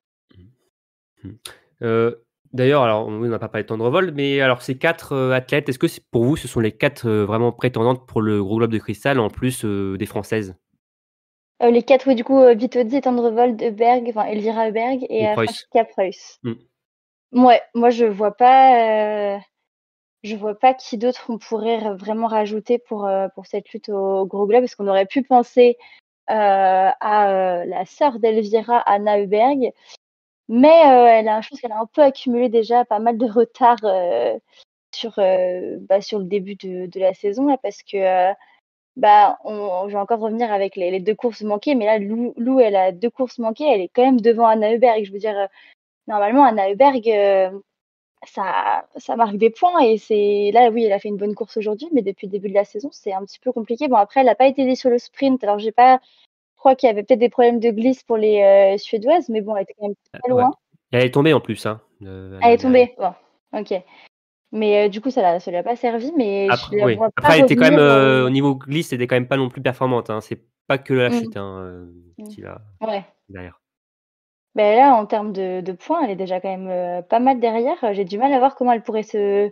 D'ailleurs, alors on n'a pas parlé de Tendrevol, mais alors ces 4 athlètes, est-ce que pour vous ce sont les 4 vraiment prétendantes pour le gros globe de cristal en plus des Françaises? Les 4, oui, du coup, Vitozzi, Tendrevol, Heuberg, Elvira Heuberg et Franziska Preuss. Ouais, moi je vois pas qui d'autre on pourrait vraiment rajouter pour cette lutte au gros globe, parce qu'on aurait pu penser à la sœur d'Elvira, Anna Heuberg. Mais je pense qu'elle a un peu accumulé déjà pas mal de retard sur le début de la saison, là, parce que je vais encore revenir avec les 2 courses manquées, mais là Lou, elle a 2 courses manquées, elle est quand même devant Anna Heuberg. Je veux dire, normalement, Anna Heuberg, ça marque des points et c'est là, oui, elle a fait une bonne course aujourd'hui, mais depuis le début de la saison, c'est un petit peu compliqué. Bon, après, elle n'a pas été aidée sur le sprint, alors je crois qu'il y avait peut-être des problèmes de glisse pour les Suédoises, mais bon, elle était quand même très Ouais. loin. Elle est tombée en plus, hein. Elle est tombée, bon, ok. Mais du coup, ça lui a pas servi, mais Après, je la oui. vois pas Après, elle était quand même revenir. au niveau glisse, elle était quand même pas non plus performante, hein. C'est pas que la Mm, chute, hein, mm. qu'il a Ouais. derrière. Ben là, en termes de points, elle est déjà quand même pas mal derrière. J'ai du mal à voir comment elle pourrait se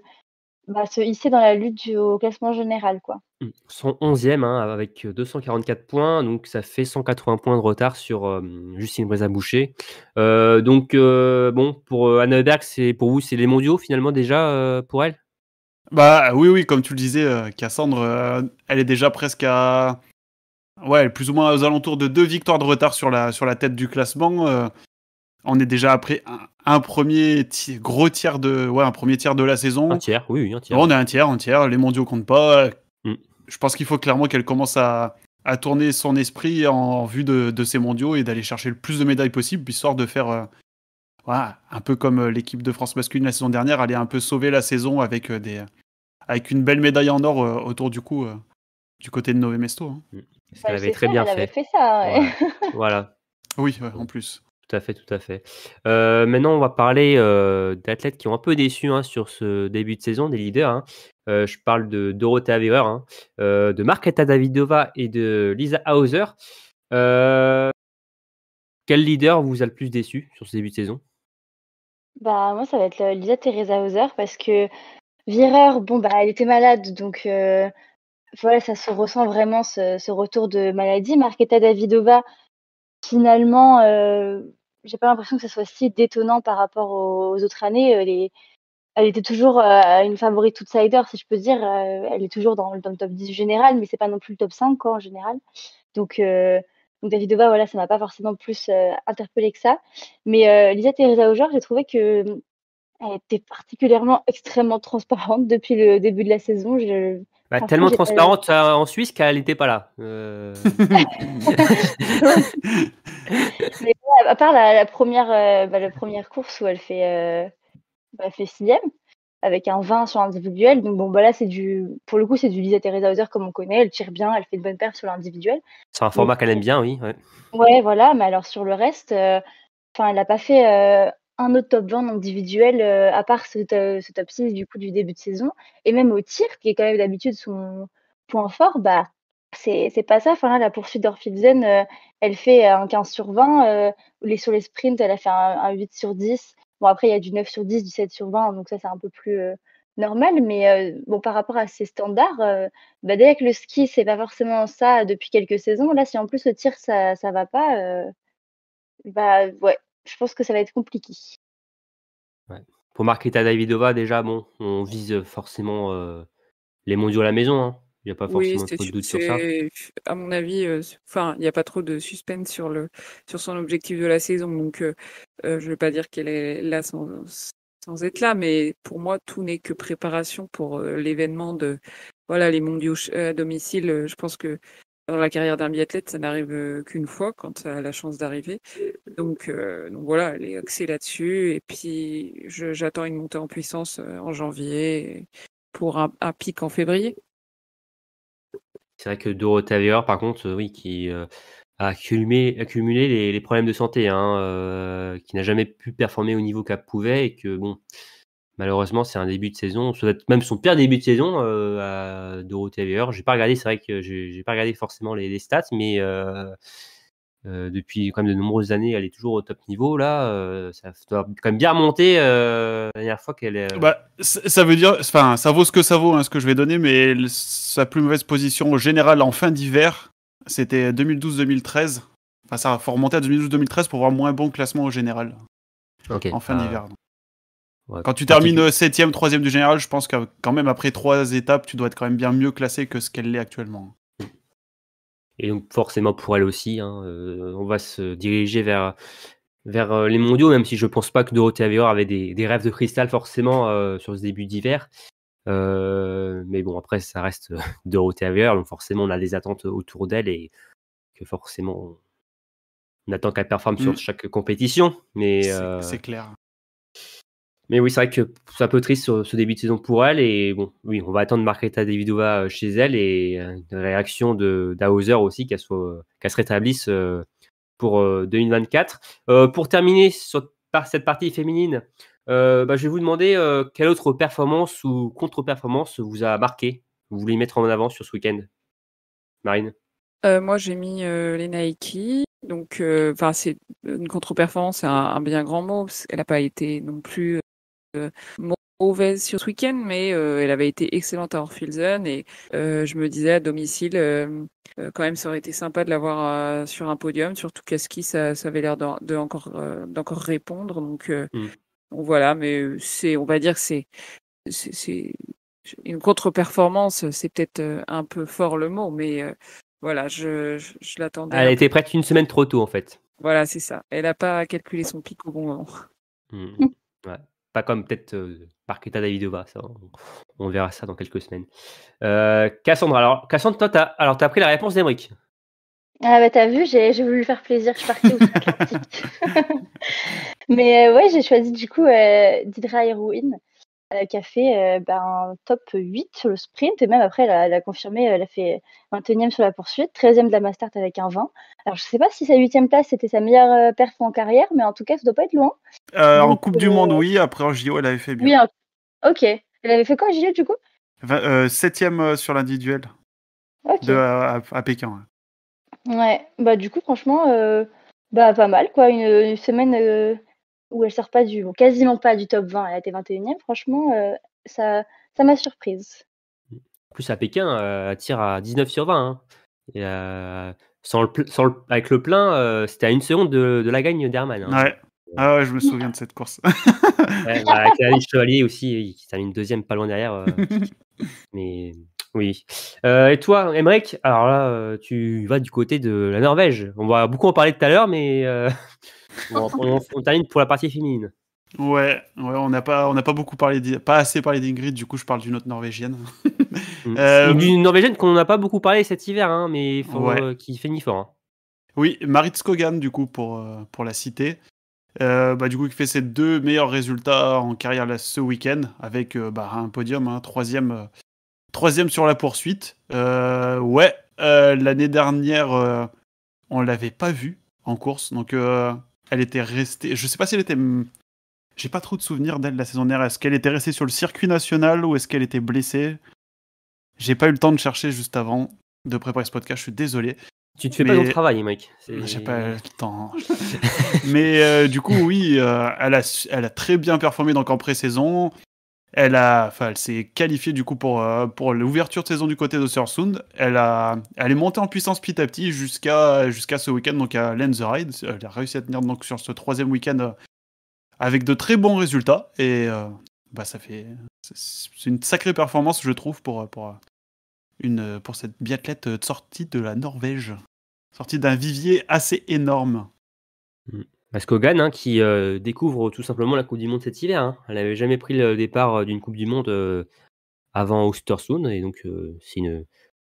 hisser dans la lutte au classement général, quoi. Son 11e, hein, avec 244 points, donc ça fait 180 points de retard sur Justine Brézat-Boucher. Donc, bon, pour Anna Heuberg, pour vous, c'est les mondiaux finalement déjà pour elle? Bah oui, comme tu le disais, Cassandre, elle est déjà presque à. Ouais, elle est plus ou moins aux alentours de 2 victoires de retard sur la tête du classement. On est déjà après un premier gros tiers un premier tiers de la saison. Un tiers, oui, un tiers. On est un tiers. Les mondiaux comptent pas. Mm. Je pense qu'il faut clairement qu'elle commence à tourner son esprit en vue de ces mondiaux et d'aller chercher le plus de médailles possible, histoire de faire voilà, un peu comme l'équipe de France masculine la saison dernière, aller un peu sauver la saison avec avec une belle médaille en or autour du cou du côté de Nové Mesto. Hein. Ce qu'elle avait très bien Elle avait fait. fait ça. Ouais. Voilà. Oui, en plus. Tout à fait, tout à fait. Maintenant, on va parler d'athlètes qui ont un peu déçu hein, sur ce début de saison, des leaders. Hein. Je parle de Dorothea Virer, hein, de Marketa Davidova et de Lisa Hauser. Quel leader vous a le plus déçu sur ce début de saison? Bah, moi, ça va être Lisa Teresa Hauser parce que Virer, bon, bah, elle était malade, donc voilà, ça se ressent vraiment ce retour de maladie. Marketa Davidova, finalement, j'ai pas l'impression que ça soit si détonnant par rapport aux autres années. Elle était toujours une favorite outsider, si je peux dire. Elle est toujours dans le top 10 général, mais c'est pas non plus le top 5 quoi, en général. Donc, Davidova, voilà, ça m'a pas forcément plus interpellée que ça. Mais Lisa Teresa Auger, j'ai trouvé que elle était particulièrement extrêmement transparente depuis le début de la saison. Bah, Franchement, tellement j'ai pas. transparente en Suisse qu'elle n'était pas là. Mais ouais, à part la première course où elle fait 6e avec un 20 sur l'individuel. Donc bon, bah là, pour le coup, c'est du Lisa Teresa Hauser comme on connaît. Elle tire bien, elle fait une bonne perf sur l'individuel. C'est un Mais format qu'elle aime bien, oui. Ouais. ouais, voilà. Mais alors sur le reste, elle n'a pas fait un autre top 20 individuel à part ce top 6 du coup du début de saison. Et même au tir, qui est quand même d'habitude son point fort, bah c'est pas ça. Enfin là, la poursuite d'Orphilsen, elle fait un 15 sur 20. Sur les sprints, elle a fait un 8 sur 10. Bon, après, il y a du 9 sur 10, du 7 sur 20, donc ça, c'est un peu plus normal. Mais bon, par rapport à ces standards, bah, dès que le ski, c'est pas forcément ça depuis quelques saisons, là, si en plus le tir, ça va pas, bah ouais, je pense que ça va être compliqué. Ouais. Pour Marketa Davidova, déjà, bon, on vise forcément les mondiaux à la maison. Hein. Il n'y a pas Oui, forcément trop de doute sur ça. à mon avis, enfin, il n'y a pas trop de suspense sur son objectif de la saison. Donc, je ne veux pas dire qu'elle est là sans être là, mais pour moi, tout n'est que préparation pour l'événement voilà, les mondiaux à domicile. Je pense que dans la carrière d'un biathlète, ça n'arrive qu'une fois quand ça a la chance d'arriver. Donc voilà, elle est axée là-dessus. Et puis, j'attends une montée en puissance en janvier pour un pic en février. C'est vrai que Dorothea Virer, par contre, oui, qui a accumulé les problèmes de santé, hein, qui n'a jamais pu performer au niveau qu'elle pouvait et que, bon, malheureusement, c'est un début de saison, ça doit être même son pire début de saison à Dorothea Virer. J'ai pas regardé, c'est vrai que j'ai pas regardé forcément les stats, mais depuis quand même de nombreuses années, elle est toujours au top niveau. Là, ça doit quand même bien remonter la dernière fois qu'elle est. Bah, ça veut dire, enfin, ça vaut ce que ça vaut, hein, ce que je vais donner, mais sa plus mauvaise position générale en fin d'hiver, c'était 2012-2013. Enfin, ça faut remonter à 2012-2013 pour voir moins bon classement au général. Okay, en fin d'hiver. Ouais, quand tu termines 7e, 3e du général, je pense que quand même après 3 étapes, tu dois être quand même bien mieux classé que ce qu'elle l'est actuellement. Et donc forcément pour elle aussi, hein, on va se diriger vers les mondiaux, même si je pense pas que Dorothea Virer avait des rêves de cristal forcément sur ce début d'hiver. Mais bon, après, ça reste Dorothea Virer, donc forcément, on a des attentes autour d'elle et que forcément, on attend qu'elle performe sur chaque compétition. Mais, c'est clair. Mais oui, c'est vrai que c'est un peu triste ce début de saison pour elle. Et bon, oui, on va attendre Marketa Davidova chez elle et une réaction d'Hauser aussi, qu'elle se rétablisse pour 2024. Pour terminer par cette partie féminine, je vais vous demander quelle autre performance ou contre-performance vous a marqué, vous voulez mettre en avant sur ce week-end, Marine? Moi, j'ai mis Lena Heikki. Donc, c'est une contre-performance, c'est un bien grand mot. Elle n'a pas été non plus mauvaise sur ce week-end, mais elle avait été excellente à Orphilsen et je me disais à domicile, quand même, ça aurait été sympa de l'avoir sur un podium, surtout qu'à ski, ça avait l'air d'encore répondre. Donc voilà, mais on va dire que c'est une contre-performance, c'est peut-être un peu fort le mot, mais voilà, je l'attendais. Elle a été prête une semaine trop tôt, en fait. Voilà, c'est ça. Elle n'a pas calculé son pic au bon moment. Ouais. Pas comme peut-être Marketa Davidova, ça, on verra ça dans quelques semaines. Cassandra, alors Cassandra, toi, t'as pris la réponse d'Emeric. Ah bah t'as vu, j'ai voulu lui faire plaisir, je suis partie outre-Atlantique. Mais ouais, j'ai choisi du coup Didra Héroïne qui a fait un top 8 sur le sprint et même après elle a confirmé, elle a fait 21e sur la poursuite, 13e de la Mastart avec un 20. Alors je sais pas si sa 8e place c'était sa meilleure perf en carrière, mais en tout cas ça doit pas être loin. En Coupe du Monde, oui, après en JO elle avait fait bien. Oui, ok. Elle avait fait quoi en JO du coup 7e sur l'individuel à Pékin. Ouais, bah du coup franchement pas mal quoi, une semaine où elle sort quasiment pas du top 20, elle a été 21e, franchement ça m'a surprise. En plus à Pékin, elle tire à 19 sur 20 hein. Et, avec le plein, c'était à 1 seconde de la gagne d'Hermann. Hein. Ouais. Ah ouais, je me souviens de cette course. Ouais, avec Alice Chevalier aussi, qui termine deuxième pas loin derrière. Mais oui. Et toi, Emeric, alors là, tu vas du côté de la Norvège. On va beaucoup en parler tout à l'heure, mais on termine pour la partie féminine. Ouais, on n'a pas beaucoup pas assez parlé d'Ingrid, du coup je parle d'une autre Norvégienne. D'une Norvégienne qu'on n'a pas beaucoup parlé cet hiver, hein, mais qui fait ni fort. Hein. Oui, Marit Skogan du coup pour la citer. Du coup qui fait ses 2 meilleurs résultats en carrière là, ce week-end avec un podium, hein, troisième sur la poursuite. L'année dernière on l'avait pas vue en course, donc elle était restée. Je sais pas si elle était. J'ai pas trop de souvenirs d'elle la saison dernière. Est-ce qu'elle était restée sur le circuit national ou est-ce qu'elle était blessée? J'ai pas eu le temps de chercher juste avant de préparer ce podcast, je suis désolé. Tu te fais pas ton travail, mec. J'ai pas le temps. Mais du coup, oui, elle a très bien performé donc en pré-saison. Elle s'est qualifiée du coup pour l'ouverture de saison du côté d'Östersund. Elle est montée en puissance petit à petit jusqu'à ce week-end, donc à Lenzerheide. Elle a réussi à tenir donc sur ce 3e week-end avec de très bons résultats. Et c'est une sacrée performance, je trouve, pour cette biathlète sortie de la Norvège. Sortie d'un vivier assez énorme. Skogan, hein, qui découvre tout simplement la Coupe du Monde cet hiver. Hein. Elle n'avait jamais pris le départ d'une Coupe du Monde avant Östersund, et donc c'est une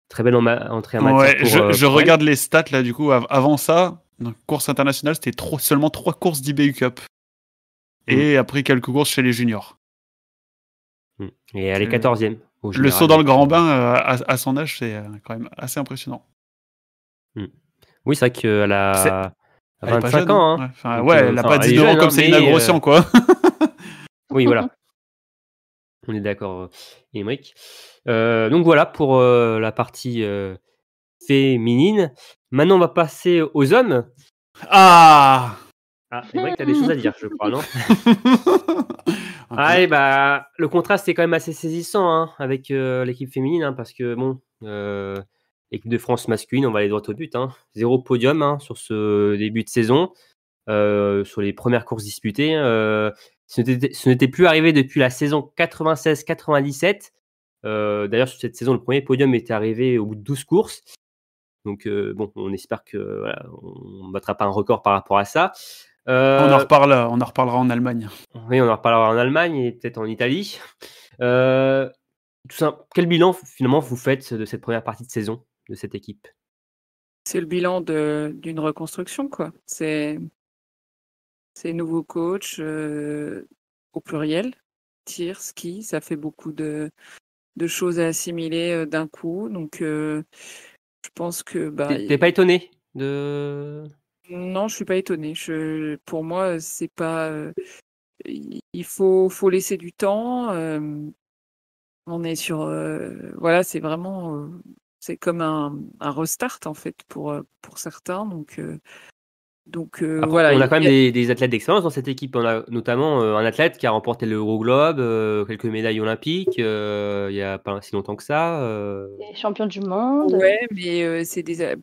très belle entrée en matière. Ouais, je regarde les stats là, du coup, avant ça, dans course internationale, c'était seulement 3 courses d'IBU Cup. Et après quelques courses chez les juniors. Et elle est 14e. Le saut dans le grand bain à son âge, c'est quand même assez impressionnant. Oui, c'est vrai qu'elle a 25 ans. Hein. Elle n'a pas 19 ans comme Céline Grossian, quoi. Oui, voilà. On est d'accord, Emeric. Donc voilà pour la partie féminine. Maintenant, on va passer aux hommes. Emeric, tu as des choses à dire, je crois, non? Le contraste est quand même assez saisissant hein, avec l'équipe féminine, hein, parce que l'équipe de France masculine, on va aller droit au but. Hein. 0 podium hein, sur ce début de saison, sur les premières courses disputées. Ce n'était plus arrivé depuis la saison 96-97. D'ailleurs, sur cette saison, le premier podium était arrivé au bout de 12 courses. Donc, on espère qu'on ne battra pas un record par rapport à ça. On en reparlera en Allemagne. Oui, on en reparlera en Allemagne et peut-être en Italie. Quel bilan, finalement, vous faites de cette première partie de saison de cette équipe? c'est le bilan d'une reconstruction, quoi. C'est nouveau coach au pluriel, tir, ski, ça fait beaucoup de choses à assimiler d'un coup. Donc, je pense que T'es pas étonné de. non, je suis pas étonnée. Pour moi, c'est pas. Il faut laisser du temps. On est sur. Voilà, c'est vraiment. C'est comme un restart en fait pour certains. Donc Après, voilà. on a quand même des athlètes d'excellence dans cette équipe. On a notamment un athlète qui a remporté l'Euroglobe, quelques médailles olympiques, il y a pas si longtemps que ça. Les champions du monde. Ouais, mais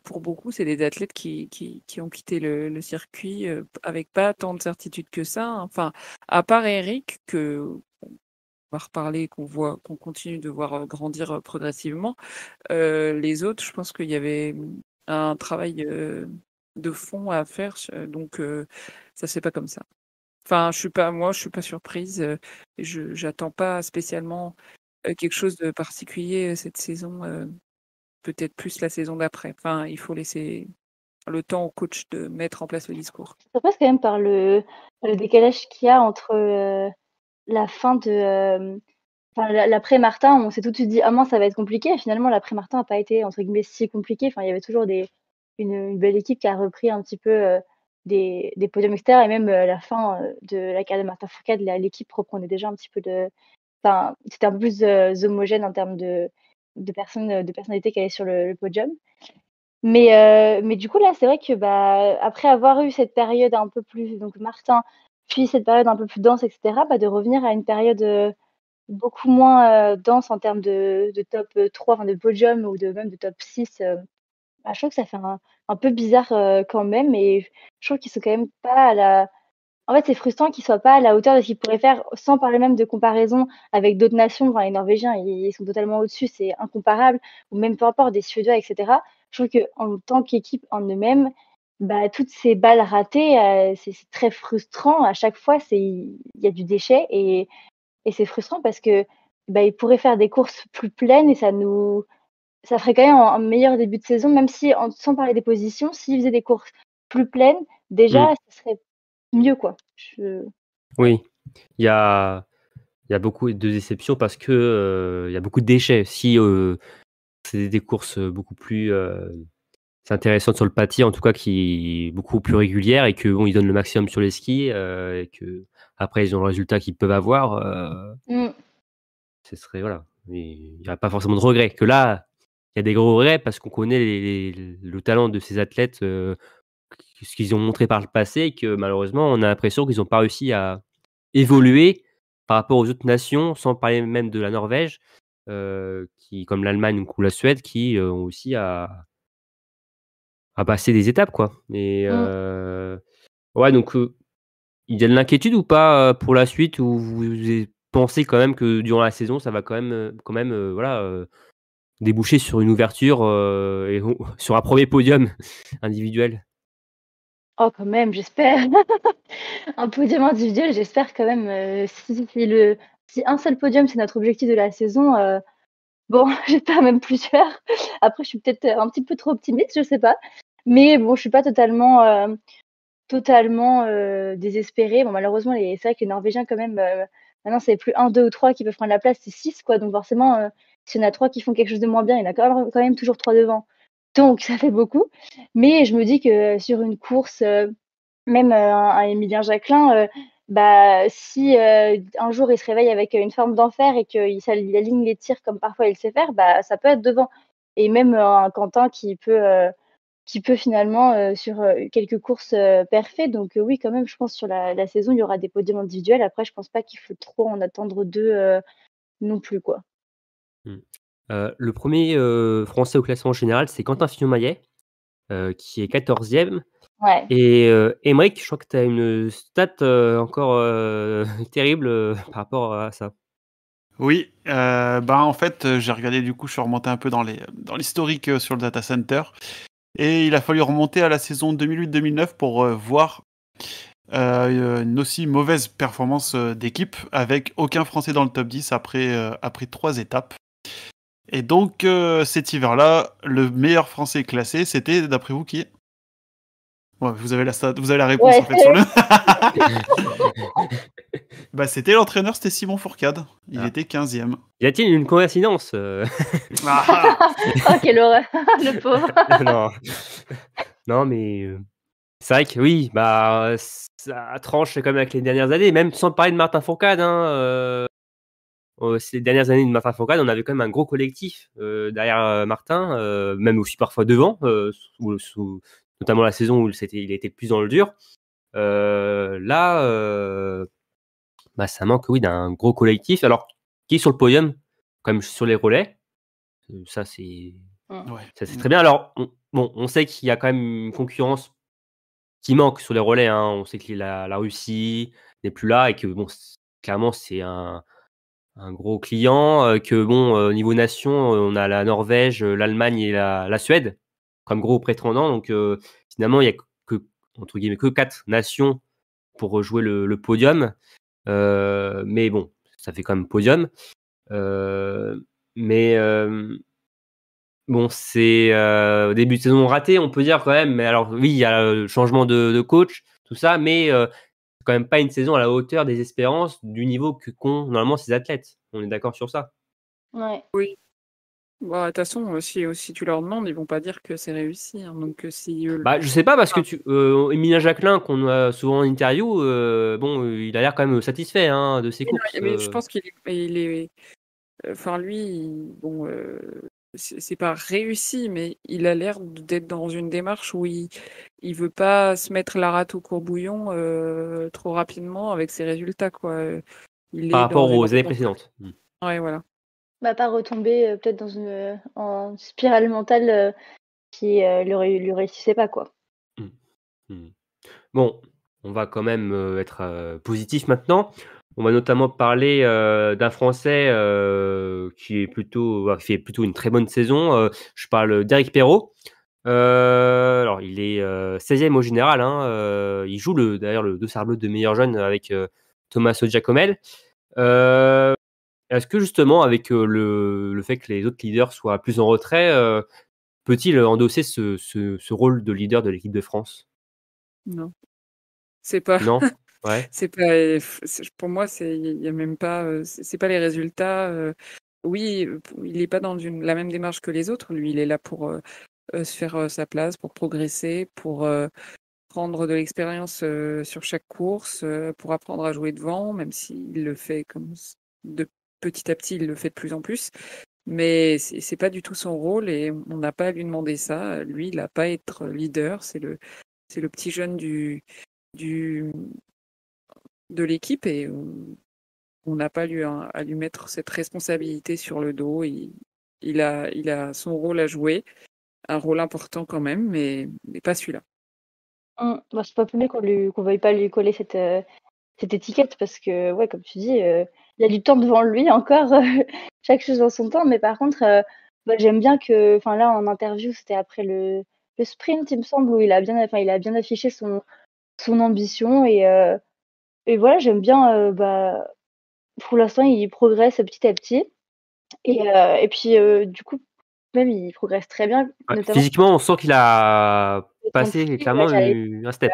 pour beaucoup, c'est des athlètes qui ont quitté le circuit avec pas tant de certitude que ça, hein. Enfin, à part Eric, qu'on va reparler, qu'on continue de voir grandir progressivement, les autres, je pense qu'il y avait un travail de fond à faire, donc ça se fait pas comme ça. Enfin, je suis pas surprise. Et j'attends pas spécialement quelque chose de particulier cette saison. Peut-être plus la saison d'après. Enfin, il faut laisser le temps au coach de mettre en place le discours. Ça passe quand même par le décalage qu'il y a entre la fin de. Enfin, l'après-Martin, on s'est tout de suite dit, ah mince, ça va être compliqué. Et finalement, l'après-Martin n'a pas été, entre guillemets, si compliqué. Enfin, il y avait toujours une belle équipe qui a repris un petit peu des podiums, etc. Et même la fin de la carrière de Martin Fourcade, l'équipe reprenait déjà un petit peu de. Enfin, c'était un peu plus homogène en termes de personnalité qui allait sur le podium. Mais du coup, là, c'est vrai que après avoir eu cette période un peu plus, donc Martin, puis cette période un peu plus dense, etc., de revenir à une période beaucoup moins dense en termes de top 3, enfin de podium ou même de top 6, je trouve que ça fait un peu bizarre quand même. Et je trouve qu'ils sont quand même pas à la. En fait, c'est frustrant qu'ils soient pas à la hauteur de ce qu'ils pourraient faire, sans parler même de comparaison avec d'autres nations. Enfin, les Norvégiens, ils sont totalement au-dessus, c'est incomparable, ou même peu importe des Suédois, etc. Je trouve qu'en tant qu'équipe en eux-mêmes, toutes ces balles ratées, c'est très frustrant. À chaque fois, il y a du déchet et c'est frustrant parce que ils pourraient faire des courses plus pleines et ça ferait quand même un meilleur début de saison, même si, sans parler des positions, s'ils faisaient des courses plus pleines, déjà, ça serait mieux, quoi. Oui, il y a beaucoup de déceptions parce que il y a beaucoup de déchets. Si c'est des courses beaucoup plus intéressantes sur le papier, en tout cas, qui beaucoup plus régulières et que bon, ils donnent le maximum sur les skis et que après ils ont le résultat qu'ils peuvent avoir. Ce serait voilà, il n'y a pas forcément de regrets. Que là, il y a des gros regrets parce qu'on connaît le talent de ces athlètes, ce qu'ils ont montré par le passé et que malheureusement, on a l'impression qu'ils n'ont pas réussi à évoluer par rapport aux autres nations, sans parler même de la Norvège, qui comme l'Allemagne ou la Suède, qui ont aussi à passer des étapes, quoi. Et ouais, donc il y a de l'inquiétude ou pas pour la suite, ou vous pensez quand même que durant la saison, ça va quand même voilà, déboucher sur une ouverture et sur un premier podium individuel? Oh, quand même, j'espère. Un podium individuel, j'espère quand même. Si un seul podium, c'est notre objectif de la saison, bon, j'espère même plusieurs. Après, je suis peut-être un petit peu trop optimiste, je sais pas. Mais bon, je suis pas totalement désespérée. Bon, malheureusement, c'est vrai que les Norvégiens, quand même, maintenant, c'est plus 1, 2 ou 3 qui peuvent prendre la place, c'est 6, quoi. Donc forcément, s'il y en a 3 qui font quelque chose de moins bien, il y en a quand même toujours 3 devant. Donc ça fait beaucoup. Mais je me dis que sur une course, même un Émilien Jacquelin, si un jour il se réveille avec une forme d'enfer et qu'il aligne les tirs comme parfois il sait faire, ça peut être devant. Et même un Quentin qui peut finalement sur quelques courses parfaites. Donc oui, quand même, je pense sur la saison, il y aura des podiums individuels. Après, je pense pas qu'il faut trop en attendre d'eux non plus, quoi. Le premier Français au classement général, c'est Quentin Fillon-Maillet, qui est 14e. Ouais. Et Aymeric, je crois que tu as une stat encore terrible par rapport à ça. Oui, en fait, j'ai regardé, du coup, je suis remonté un peu dans l'historique sur le data center. Et il a fallu remonter à la saison 2008-2009 pour voir une aussi mauvaise performance d'équipe avec aucun Français dans le top 10 après 3 étapes. Et donc, cet hiver-là, le meilleur Français classé, c'était, d'après vous, qui? Ouais, vous avez la réponse Ouais, en fait sur le. Bah, c'était l'entraîneur, c'était Simon Fourcade. Il Ah. était 15e. Y a-t-il une coïncidence Ah, oh, quelle horreur, le pauvre. Non. Non, mais c'est vrai que oui, bah, ça tranche comme avec les dernières années, même sans parler de Martin Fourcade. Ces dernières années de Martin Fourcade, on avait quand même un gros collectif derrière Martin, même aussi parfois devant, notamment la saison où il était plus dans le dur. Là, bah, ça manque oui, d'un gros collectif. Alors, qui est sur le podium, comme sur les relais, ça c'est ouais. très bien. Alors, on sait qu'il y a quand même une concurrence qui manque sur les relais. On sait que la Russie n'est plus là et que bon, clairement c'est un gros client. Que bon, au niveau nation, on a la Norvège, l'Allemagne et la Suède comme gros prétendants. Donc finalement, il y a que entre guillemets que 4 nations pour jouer le podium. Mais bon, ça fait quand même podium. Mais bon, c'est début de saison raté, on peut dire quand même. Mais alors oui, il y a le changement de coach, tout ça, mais c'est quand même pas une saison à la hauteur des espérances du niveau qu'ont normalement ces athlètes. On est d'accord sur ça? Ouais. Oui. Bah, de toute façon, si tu leur demandes, ils vont pas dire que c'est réussi. Donc, si Bah, je sais pas parce que Emilien Jacquelin qu'on a souvent en interview, bon, il a l'air quand même satisfait de ses Mais non, courses. mais je pense qu'il est, enfin lui, bon, c'est pas réussi, mais il a l'air d'être dans une démarche où il veut pas se mettre la rate au courbouillon trop rapidement avec ses résultats, quoi. Il Par est dans rapport une aux années précédentes. ouais, voilà. Bah, pas retomber peut-être dans une en spirale mentale qui lui réussissait pas, quoi. Bon, on va quand même être positif maintenant. On va notamment parler d'un Français qui fait plutôt une très bonne saison. Je parle d'Éric Perrault. Alors, il est 16e au général. Il joue d'ailleurs le dossard bleu de meilleur jeune avec Tommaso Giacomel. Est-ce que justement, avec le fait que les autres leaders soient plus en retrait, peut-il endosser ce rôle de leader de l'équipe de France? Non, c'est pas, Non? Ouais. c'est pas, pour moi, il y a même pas, c'est pas les résultats. Oui, il est pas dans la même démarche que les autres. Lui, il est là pour se faire sa place, pour progresser, pour prendre de l'expérience sur chaque course, pour apprendre à jouer devant, même s'il le fait de petit à petit, il le fait de plus en plus. Mais c'est pas du tout son rôle et on n'a pas à lui demander ça. Lui, il n'a pas à être leader. C'est le petit jeune du de l'équipe et on n'a pas à lui mettre cette responsabilité sur le dos. Il a son rôle à jouer, un rôle important quand même, mais pas celui-là. Bah, c'est pas plus mal qu'on veuille pas lui coller cette étiquette parce que, ouais, comme tu dis, il y a du temps devant lui encore, chaque chose en son temps. Mais par contre, bah, j'aime bien que, enfin là, en interview, c'était après le sprint, il me semble, où il a bien affiché son ambition et voilà, j'aime bien, bah, pour l'instant, il progresse petit à petit et puis, du coup, même il progresse très bien, Ouais, notamment physiquement, on sent qu'il a le temps de passé ski. Ouais, clairement un step.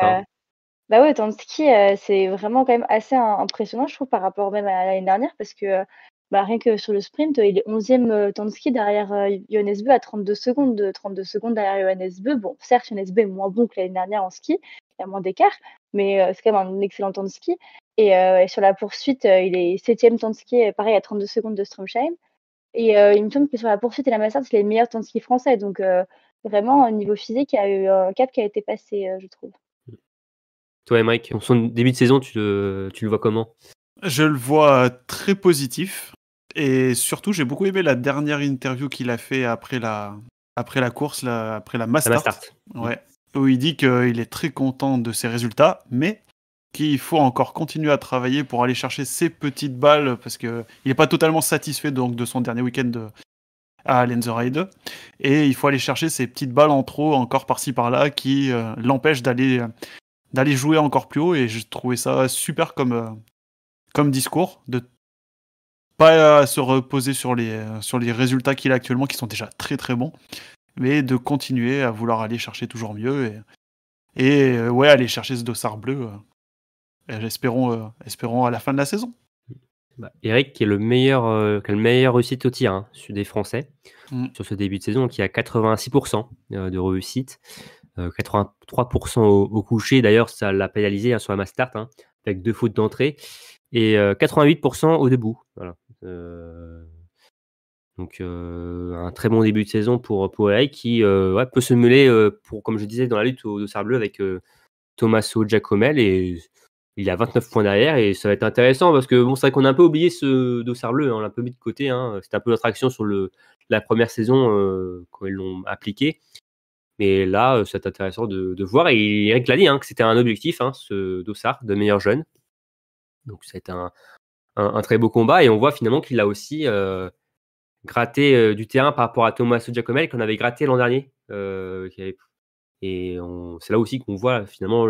bah ouais, temps de ski, c'est vraiment quand même assez impressionnant, je trouve, par rapport même à l'année dernière parce que, bah, rien que sur le sprint, il est 11e, temps de ski derrière, Johannes Bö à 32 secondes, 32 secondes derrière Johannes Bö. Bon, certes, Johannes Bö est moins bon que l'année dernière en ski, il y a moins d'écart, mais c'est quand même un excellent temps de ski et sur la poursuite, il est 7e temps de ski, pareil à 32 secondes de Stromsheim et il me semble que sur la poursuite et la massage, c'est les meilleurs temps de ski français donc vraiment au niveau physique, il y a eu un cap qui a été passé, je trouve. Toi, Emric, son début de saison, tu le vois comment? Je le vois très positif. Et surtout, j'ai beaucoup aimé la dernière interview qu'il a fait après la course, après la mass La start. Mastart. Ouais. Où il dit qu'il est très content de ses résultats, mais qu'il faut encore continuer à travailler pour aller chercher ses petites balles, parce qu'il n'est pas totalement satisfait donc, de son dernier week-end à Lenzerheide. Et il faut aller chercher ces petites balles en trop, encore par-ci par-là, qui l'empêchent d'aller jouer encore plus haut. Et j'ai trouvé ça super comme discours, de pas à se reposer sur les résultats qu'il a actuellement, qui sont déjà très très bons, mais de continuer à vouloir aller chercher toujours mieux et ouais, aller chercher ce dossard bleu. Espérons à la fin de la saison. Eric qui est qui a le meilleur réussite au tir des Français sur ce début de saison, qui a 86% de réussite, 83% au coucher. D'ailleurs, ça l'a pénalisé sur la mass start avec 2 fautes d'entrée et 88% au debout. Voilà. Donc un très bon début de saison pour Eric qui peut se mêler comme je disais dans la lutte au dossard bleu avec Tommaso Giacomel, et il est à 29 points derrière et ça va être intéressant parce que c'est vrai qu'on a un peu oublié ce dossard bleu, on l'a un peu mis de côté. C'était un peu notre action sur la première saison quand ils l'ont appliqué. Mais là, c'est intéressant de voir. Et Eric l'a dit que c'était un objectif, ce dossard de meilleur jeune. Donc ça a été un très beau combat et on voit finalement qu'il a aussi gratté du terrain par rapport à Tommaso Giacomel qu'on avait gratté l'an dernier. Et c'est là aussi qu'on voit finalement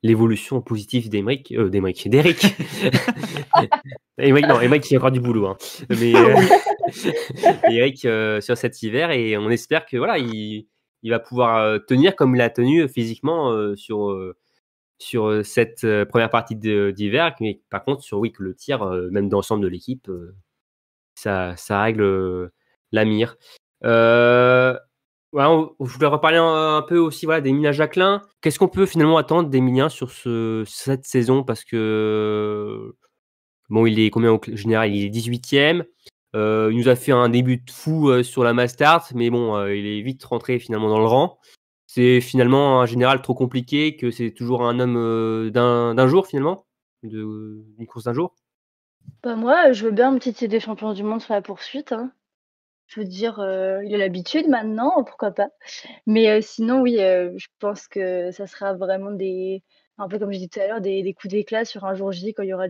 l'évolution positive d'Eric. Eric, il y a encore du boulot. Mais Eric sur cet hiver, et on espère que voilà, il va pouvoir tenir comme il a tenu physiquement sur cette première partie d'hiver. Mais par contre, que le tir, même dans l'ensemble de l'équipe, ça règle la mire. Voilà, je voulais reparler un peu aussi d'Emilien Jacquelin. Qu'est-ce qu'on peut finalement attendre d'Emilien sur cette saison? Parce que il est combien au général? Il est 18e. Il nous a fait un début de fou sur la mass start, mais il est vite rentré finalement dans le rang. C'est finalement un général trop compliqué, que c'est toujours un homme d'un jour finalement, d'une course d'un jour. Bah moi, je veux bien un petit titre des champions du monde sur la poursuite. Je veux dire, il a l'habitude maintenant, pourquoi pas. Mais sinon, oui, je pense que ça sera vraiment un peu comme je disais tout à l'heure, des coups d'éclat sur un jour J quand il y aura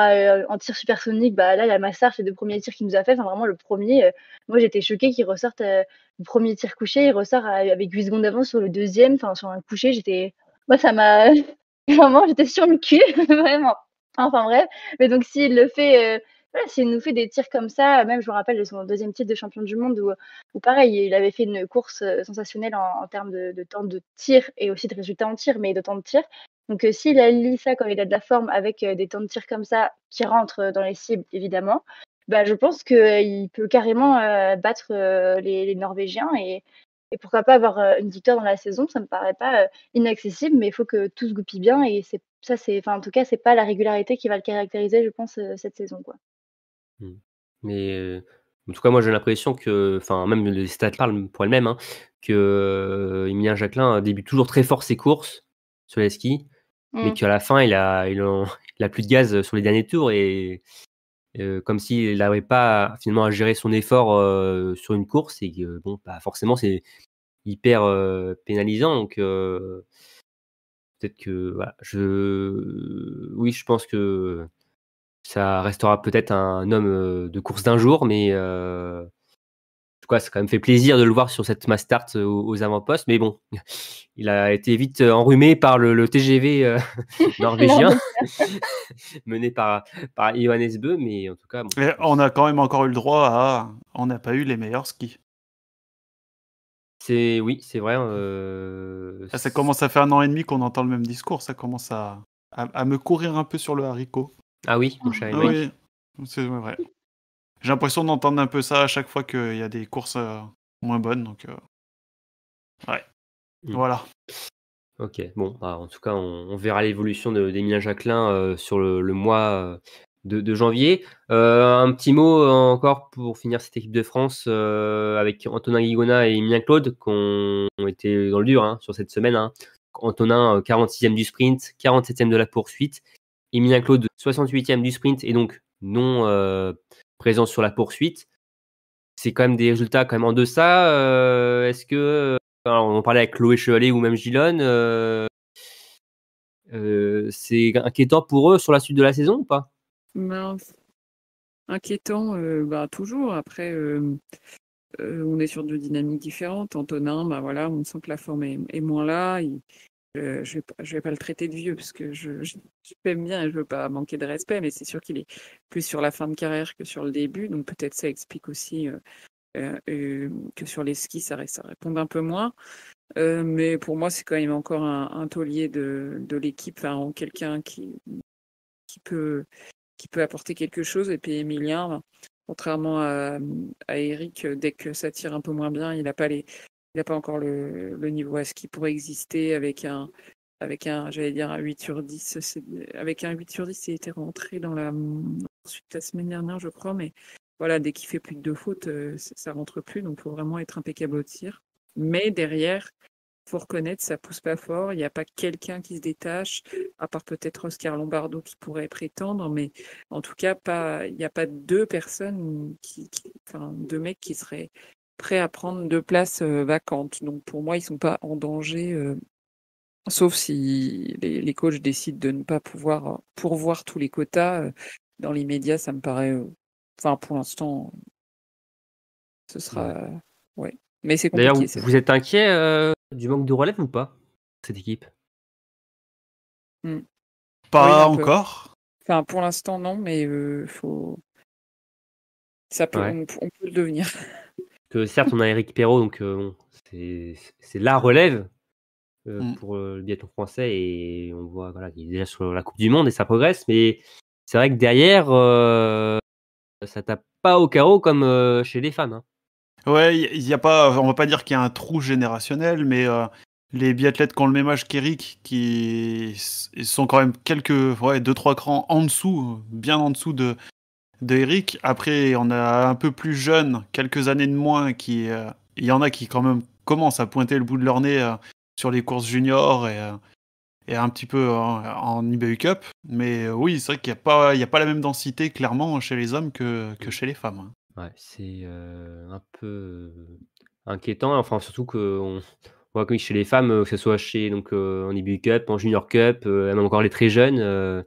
un tir supersonique. Bah là, il y a Massart, les 2 premiers tirs qu'il nous a fait. Enfin, vraiment, le premier, moi, j'étais choquée qu'il ressorte le premier tir couché. Il ressort avec 8 secondes d'avance sur le deuxième. Enfin, sur un couché, moi, ça m'a vraiment, j'étais sur le cul, vraiment. Enfin bref. Mais donc, s'il le fait. Voilà, s'il nous fait des tirs comme ça, même je me rappelle de son 2e titre de champion du monde où pareil, il avait fait une course sensationnelle en termes de temps de tir et aussi de résultats en tir, mais de temps de tir. Donc s'il allie ça quand il a de la forme avec des temps de tir comme ça qui rentrent dans les cibles, évidemment, je pense qu'il peut carrément battre les Norvégiens et pourquoi pas avoir une victoire dans la saison. Ça me paraît pas inaccessible, mais il faut que tout se goupille bien et en tout cas, c'est pas la régularité qui va le caractériser, je pense, cette saison, quoi. Mais en tout cas, moi j'ai l'impression que, même les stats parlent pour elles-mêmes, que Emilien Jacquelin débute toujours très fort ses courses sur les skis, mais qu'à la fin il a plus de gaz sur les derniers tours, et comme s'il n'arrivait pas finalement à gérer son effort sur une course, et que forcément c'est hyper pénalisant. Donc peut-être que je pense que ça restera peut-être un homme de course d'un jour, mais en tout cas, ça a quand même fait plaisir de le voir sur cette mass start aux avant-postes. Mais bon, il a été vite enrhumé par le TGV norvégien, mené par Johannes Bö. Mais en tout cas, Et on a quand même encore eu le droit on n'a pas eu les meilleurs skis. C'est vrai. Ça commence à faire 1 an et demi qu'on entend le même discours. Ça commence à me courir un peu sur le haricot. Ah oui, mon cher Émeric. Oui, c'est vrai. J'ai l'impression d'entendre un peu ça à chaque fois qu'il y a des courses moins bonnes. Donc, ouais. Voilà. Ok, bon, en tout cas, on verra l'évolution d'Emilien Jacquelin sur le mois de janvier. Un petit mot encore pour finir cette équipe de France avec Antonin Guigona et Emilien Claude qui ont été dans le dur sur cette semaine. Antonin 46e du sprint, 47e de la poursuite. Emilien Claude 68e du sprint et donc non présent sur la poursuite. C'est quand même des résultats quand même en deçà. Est-ce que on parlait avec Chloé Chevalet ou même Gilonne, c'est inquiétant pour eux sur la suite de la saison ou pas? Inquiétant, toujours. Après, on est sur 2 dynamiques différentes. Antonin, on sent que la forme est moins là. je vais pas le traiter de vieux parce que je l'aime bien et je veux pas manquer de respect, mais c'est sûr qu'il est plus sur la fin de carrière que sur le début, donc peut-être ça explique aussi que sur les skis ça répond un peu moins. Mais pour moi, c'est quand même encore un taulier de l'équipe, enfin, quelqu'un qui peut apporter quelque chose. Et puis Emilien, contrairement à Eric, dès que ça tire un peu moins bien, il n'a pas encore le niveau à ski pour exister avec un, j'allais dire un 8 sur 10. Avec un 8 sur 10, il était rentré dans ensuite la semaine dernière, je crois. Mais voilà, dès qu'il fait plus de 2 fautes, ça rentre plus. Donc, il faut vraiment être impeccable au tir. Mais derrière, faut reconnaître, ça pousse pas fort. Il n'y a pas quelqu'un qui se détache, à part peut-être Oscar Lombardo qui pourrait prétendre, mais en tout cas, il n'y a pas 2 personnes enfin, 2 mecs qui seraient prêts à prendre 2 places vacantes. Donc pour moi, ils sont pas en danger, sauf si les coachs décident de ne pas pouvoir pourvoir tous les quotas. Dans l'immédiat, ça me paraît, enfin pour l'instant, ce sera, ouais. Mais c'est D'ailleurs, compliqué. vous êtes inquiet du manque de relève ou pas, cette équipe? Pas Oui, un peu. encore. Enfin, pour l'instant, non, mais faut. Ça peut, Ouais. on peut le devenir. Que certes, on a Eric Perrault, donc bon, c'est la relève Mm. pour le biathlon français, et on voit voilà, qu'il est déjà sur la Coupe du Monde et ça progresse, mais c'est vrai que derrière, ça tape pas au carreau comme chez les femmes. Hein. Ouais, il y a pas, on va pas dire qu'il y a un trou générationnel, mais les biathlètes qui ont le même âge qu'Eric, ils sont quand même quelques, ouais, 2-3 crans en dessous, bien en dessous de Eric. Après, on a un peu plus jeune, quelques années de moins, il y en a qui quand même commencent à pointer le bout de leur nez sur les courses juniors et un petit peu en IBU Cup. Mais oui, c'est vrai qu'il y a pas la même densité clairement chez les hommes que chez les femmes. Hein. Ouais, c'est un peu inquiétant. Enfin, surtout qu'on voit que chez les femmes, que ce soit donc, en IBU Cup, en Junior Cup, même encore les très jeunes,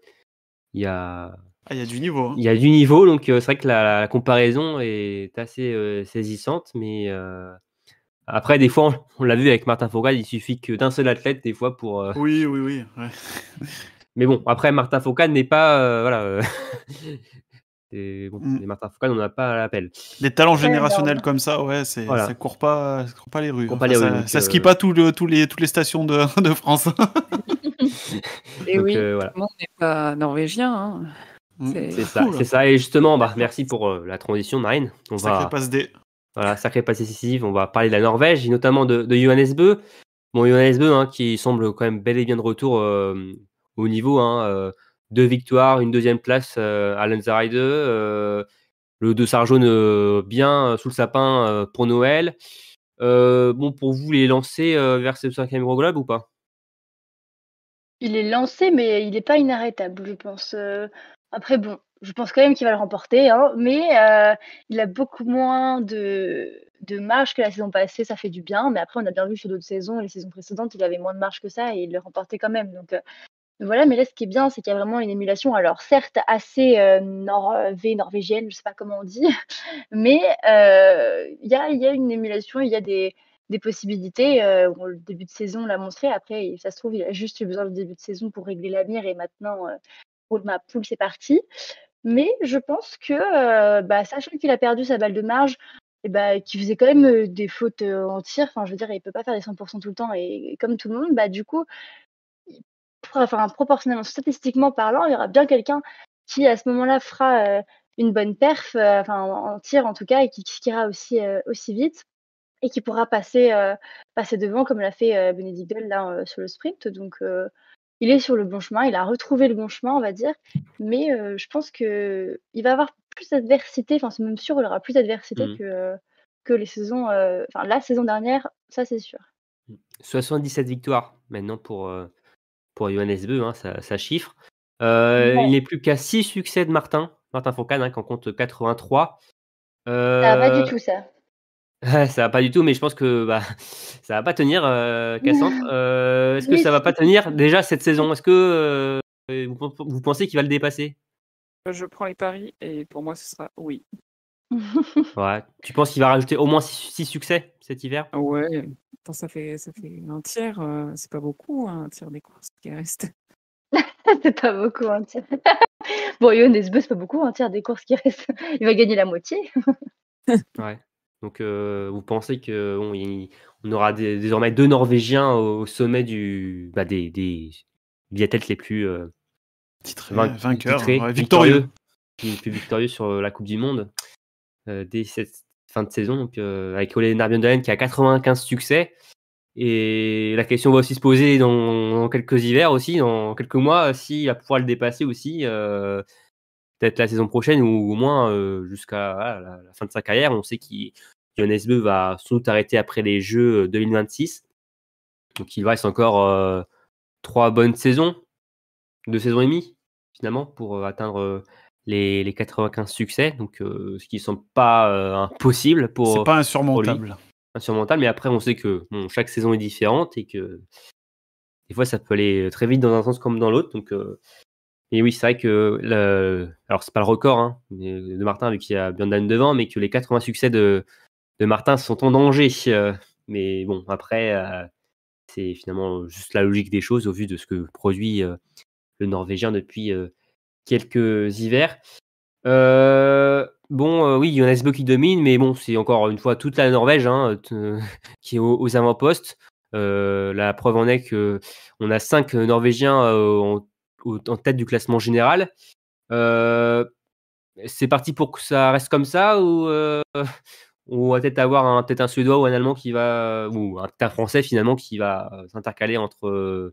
il y a Ah, il y a du niveau. Hein. Il y a du niveau, donc c'est vrai que la comparaison est assez saisissante, mais après, des fois, on l'a vu avec Martin Fourcade, il suffit que d'un seul athlète, des fois, pour. Oui. Ouais. Mais bon, après, Martin Fourcade n'est pas. Voilà. Bon, Mm. les Martin Fourcade, on n'a pas à l'appel. Les talents Ouais, générationnels énorme. comme ça, ouais, Voilà. ça court pas les rues. Court pas les rues, donc, ça skie pas toutes les stations de France. Et donc, oui, voilà. tout le monde n'est pas norvégien. Hein. C'est ça, c'est ça. Et justement, merci pour la transition, Marine. Sacré passe D. Voilà, sacré passe décisive. On va parler de la Norvège et notamment de Johannes Bø. Bon, Johannes Bø, qui semble quand même bel et bien de retour au niveau. 2 victoires, une 2e place à Lenzerheide. Le dossard jaune bien sous le sapin pour Noël. Bon, pour vous, les lancer vers ce 5e gros globe ou pas? Il est lancé, mais il n'est pas inarrêtable, je pense. Après, bon, je pense quand même qu'il va le remporter, hein, mais il a beaucoup moins de marge que la saison passée, ça fait du bien. Mais après, on a bien vu sur d'autres saisons, les saisons précédentes, il avait moins de marge que ça et il le remportait quand même. Donc voilà, mais là, ce qui est bien, c'est qu'il y a vraiment une émulation. Alors, certes, assez norvégienne, je sais pas comment on dit, mais il y a une émulation, il y a des possibilités. Le début de saison l'a montré. Après, ça se trouve, il a juste eu besoin du début de saison pour régler la mire et maintenant, roule ma poule, c'est parti. Mais je pense que, sachant qu'il a perdu sa balle de marge, et qu'il faisait quand même des fautes en tir, enfin, je veux dire, il peut pas faire des 100% tout le temps. Et comme tout le monde, du coup, proportionnellement, statistiquement parlant, il y aura bien quelqu'un qui, à ce moment-là, fera une bonne perf, en tir en tout cas, et qui skiera aussi vite et qui pourra passer devant comme l'a fait Benedict Doll là sur le sprint. Donc il est sur le bon chemin, il a retrouvé le bon chemin, on va dire. Mais je pense que il va avoir plus d'adversité, enfin c'est même sûr, il aura plus d'adversité que les saisons, la saison dernière, ça c'est sûr. 77 victoires maintenant pour Johannes Bø, ça chiffre. Ouais. Il n'est plus qu'à 6 succès de Martin Fourcade, qui en compte 83. Ça va pas du tout ça. Ça va pas du tout, mais je pense que ça va pas tenir, Cassandre. Est-ce que Oui, ça va si, pas tenir déjà cette saison? Est-ce que vous pensez qu'il va le dépasser? Je prends les paris et pour moi, ce sera oui. Ouais. Tu penses qu'il va rajouter au moins 6 succès cet hiver? Ouais, Attends, ça fait un tiers, c'est pas beaucoup, hein, un tiers des courses qui restent. C'est pas beaucoup, un tiers. Bon, Johannes Beu, c'est pas beaucoup, un tiers des courses qui restent. Il va gagner la moitié. Ouais. Donc, vous pensez que bon, on aura désormais 2 Norvégiens au sommet des biathlètes les plus Vainqueur, titrés, victorieux. les plus victorieux sur la Coupe du Monde dès cette fin de saison. Donc, avec Ole Narbjørndalen qui a 95 succès. Et la question va aussi se poser dans quelques hivers aussi, dans quelques mois, s'il va pouvoir le dépasser aussi, peut-être la saison prochaine ou au moins jusqu'à la fin de sa carrière. On sait que Johannes Beu va sans doute arrêter après les Jeux 2026. Donc il reste encore 3 bonnes saisons, 2 saisons et demie finalement pour atteindre les 95 succès. Donc ce qui ne semble pas impossible C'est pour pas lui. insurmontable. Insurmontable, mais après on sait que chaque saison est différente et que des fois ça peut aller très vite dans un sens comme dans l'autre. Donc et oui, c'est vrai que alors c'est pas le record hein, de Martin vu qu'il y a Bjørndalen devant, mais que les 80 succès de Martin sont en danger. Mais bon, après c'est finalement juste la logique des choses au vu de ce que produit le Norvégien depuis quelques hivers. Oui, Johannes Beu qui domine, mais bon, c'est encore une fois toute la Norvège hein, qui est aux avant-postes. La preuve en est que on a 5 Norvégiens en tête du classement général. C'est parti pour que ça reste comme ça ou on va peut-être avoir peut-être un Suédois ou un Allemand qui va ou un Français finalement qui va s'intercaler entre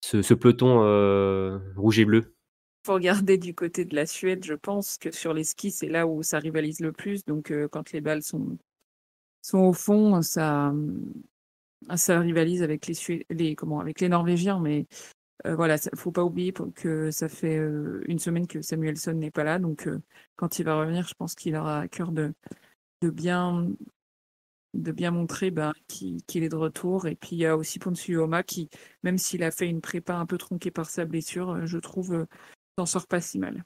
ce peloton rouge et bleu. Faut regarder du côté de la Suède, je pense que sur les skis, c'est là où ça rivalise le plus. Donc, quand les balles sont au fond, ça rivalise avec avec les Norvégiens. Mais voilà, faut pas oublier que ça fait une semaine que Samuelsson n'est pas là. Donc, quand il va revenir, je pense qu'il aura à cœur de bien montrer qu'il est de retour. Et puis, il y a aussi Ponsiluoma qui, même s'il a fait une prépa un peu tronquée par sa blessure, je trouve s'en sort pas si mal.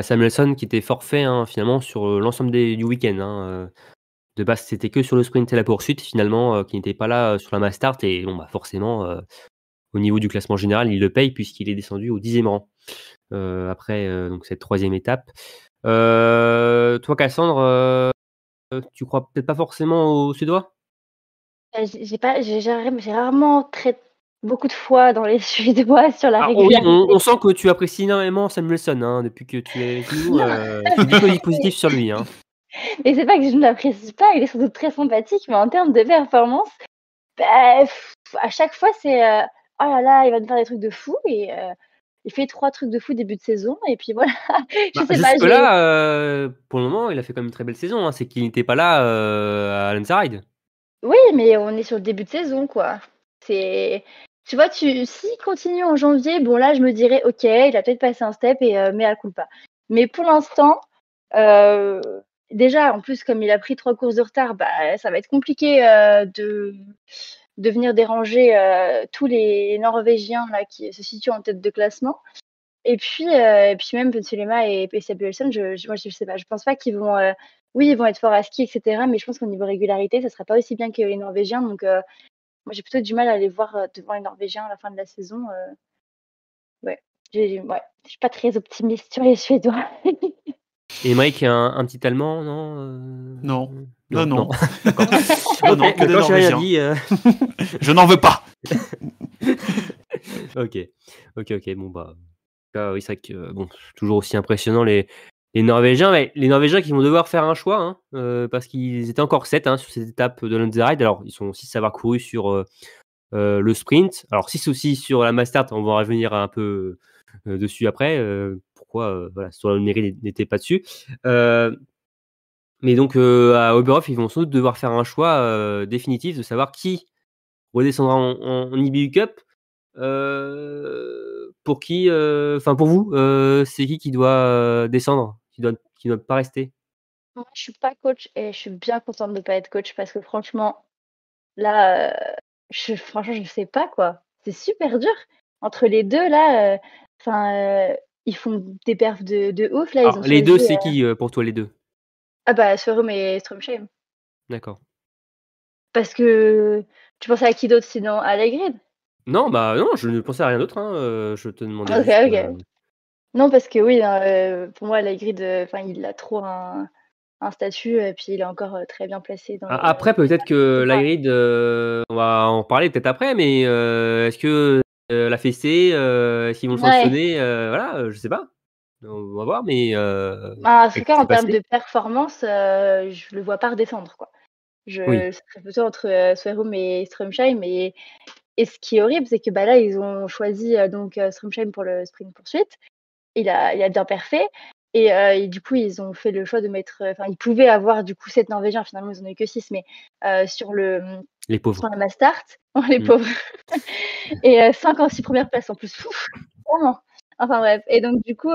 Samuelsson qui était forfait hein, finalement sur l'ensemble du week-end. Hein, de base, c'était que sur le sprint et la poursuite finalement, qui n'était pas là sur la mass start. Et bon, forcément, au niveau du classement général, il le paye puisqu'il est descendu au 10e rang après donc cette 3e étape. Toi, Cassandre, tu crois peut-être pas forcément aux Suédois? J'ai rarement beaucoup de fois dans les Suédois sur la régularité. On sent que tu apprécies énormément Samuelsson hein, depuis que tu es avec nous. Tu dis positif sur lui. Hein. Mais c'est pas que je ne l'apprécie pas, il est sans doute très sympathique, mais en termes de performance, à chaque fois c'est oh là là, il va nous faire des trucs de fou et il fait 3 trucs de fou début de saison et puis voilà. Je sais pas. Jusque-là, pour le moment, il a fait quand même une très belle saison. Hein. C'est qu'il n'était pas là à Lenzerheide. Oui, mais on est sur le début de saison, quoi. Tu vois, s'il continue en janvier, bon là, je me dirais, ok, il a peut-être passé un step et mea culpa. Mais pour l'instant, déjà, en plus, comme il a pris 3 courses de retard, ça va être compliqué de venir déranger tous les Norvégiens là qui se situent en tête de classement. Et puis même Ponsiluoma et Samuelsson, moi je sais pas, je pense pas qu'ils vont. Oui, ils vont être forts à ski, etc. Mais je pense qu'au niveau régularité, ça sera pas aussi bien que les Norvégiens. Donc moi j'ai plutôt du mal à les voir devant les Norvégiens à la fin de la saison. Ouais, je suis pas très optimiste sur les Suédois. Et Mike, un petit Allemand, non Non. D'accord. Non, que des J'ai rien Norvégiens. dit. Je n'en veux pas. Ok. Bon oui, c'est vrai que toujours aussi impressionnant les Norvégiens, mais les Norvégiens qui vont devoir faire un choix, hein, parce qu'ils étaient encore 7 hein, sur cette étape de Lenzerheide. Alors ils sont 6 à avoir couru sur le sprint. Alors 6 aussi sur la mass start. On va revenir un peu dessus après. Pourquoi sur la mairie n'était pas dessus. Mais donc à Oberhof, ils vont sans doute devoir faire un choix définitif de savoir qui redescendra en IBU Cup. Pour qui, pour vous, c'est qui doit descendre, qui doit pas rester? Moi, je suis pas coach et je suis bien contente de pas être coach parce que franchement, là, franchement, je sais pas quoi. C'est super dur entre les deux là. Ils font des perfs de ouf là. Alors, les deux, c'est qui pour toi les deux? Sørum et Strømsheim. D'accord. Parce que tu pensais à qui d'autre sinon? À Allegrid? Non, bah non, je ne pensais à rien d'autre. Je te demandais Ok, juste. ok. Non, parce que oui, pour moi, Allegrid, enfin, il a trop un statut, et puis il est encore très bien placé dans Après, peut-être que la grid, on va en parler peut-être après, mais est-ce que la fessée, est-ce qu'ils vont le Ouais. sanctionner voilà, je sais pas. On va voir, mais En tout avec ce cas, qui en s'est termes passé. de performance, je le vois pas redescendre, quoi. Oui. Ce serait plutôt entre Swerum et Strumsheim. Et ce qui est horrible, c'est que bah, là, ils ont choisi donc Strumsheim pour le sprint poursuite. Il a bien perfé. Et du coup, ils ont fait le choix de mettre. Enfin, ils pouvaient avoir du coup 7 Norvégiens. Finalement, ils en ont eu que 6, mais sur Les pauvres. sur la mass start, oh, les Mm. pauvres. Et 5 en 6 premières places en plus. Ouf, vraiment. Enfin bref. Et donc, du coup,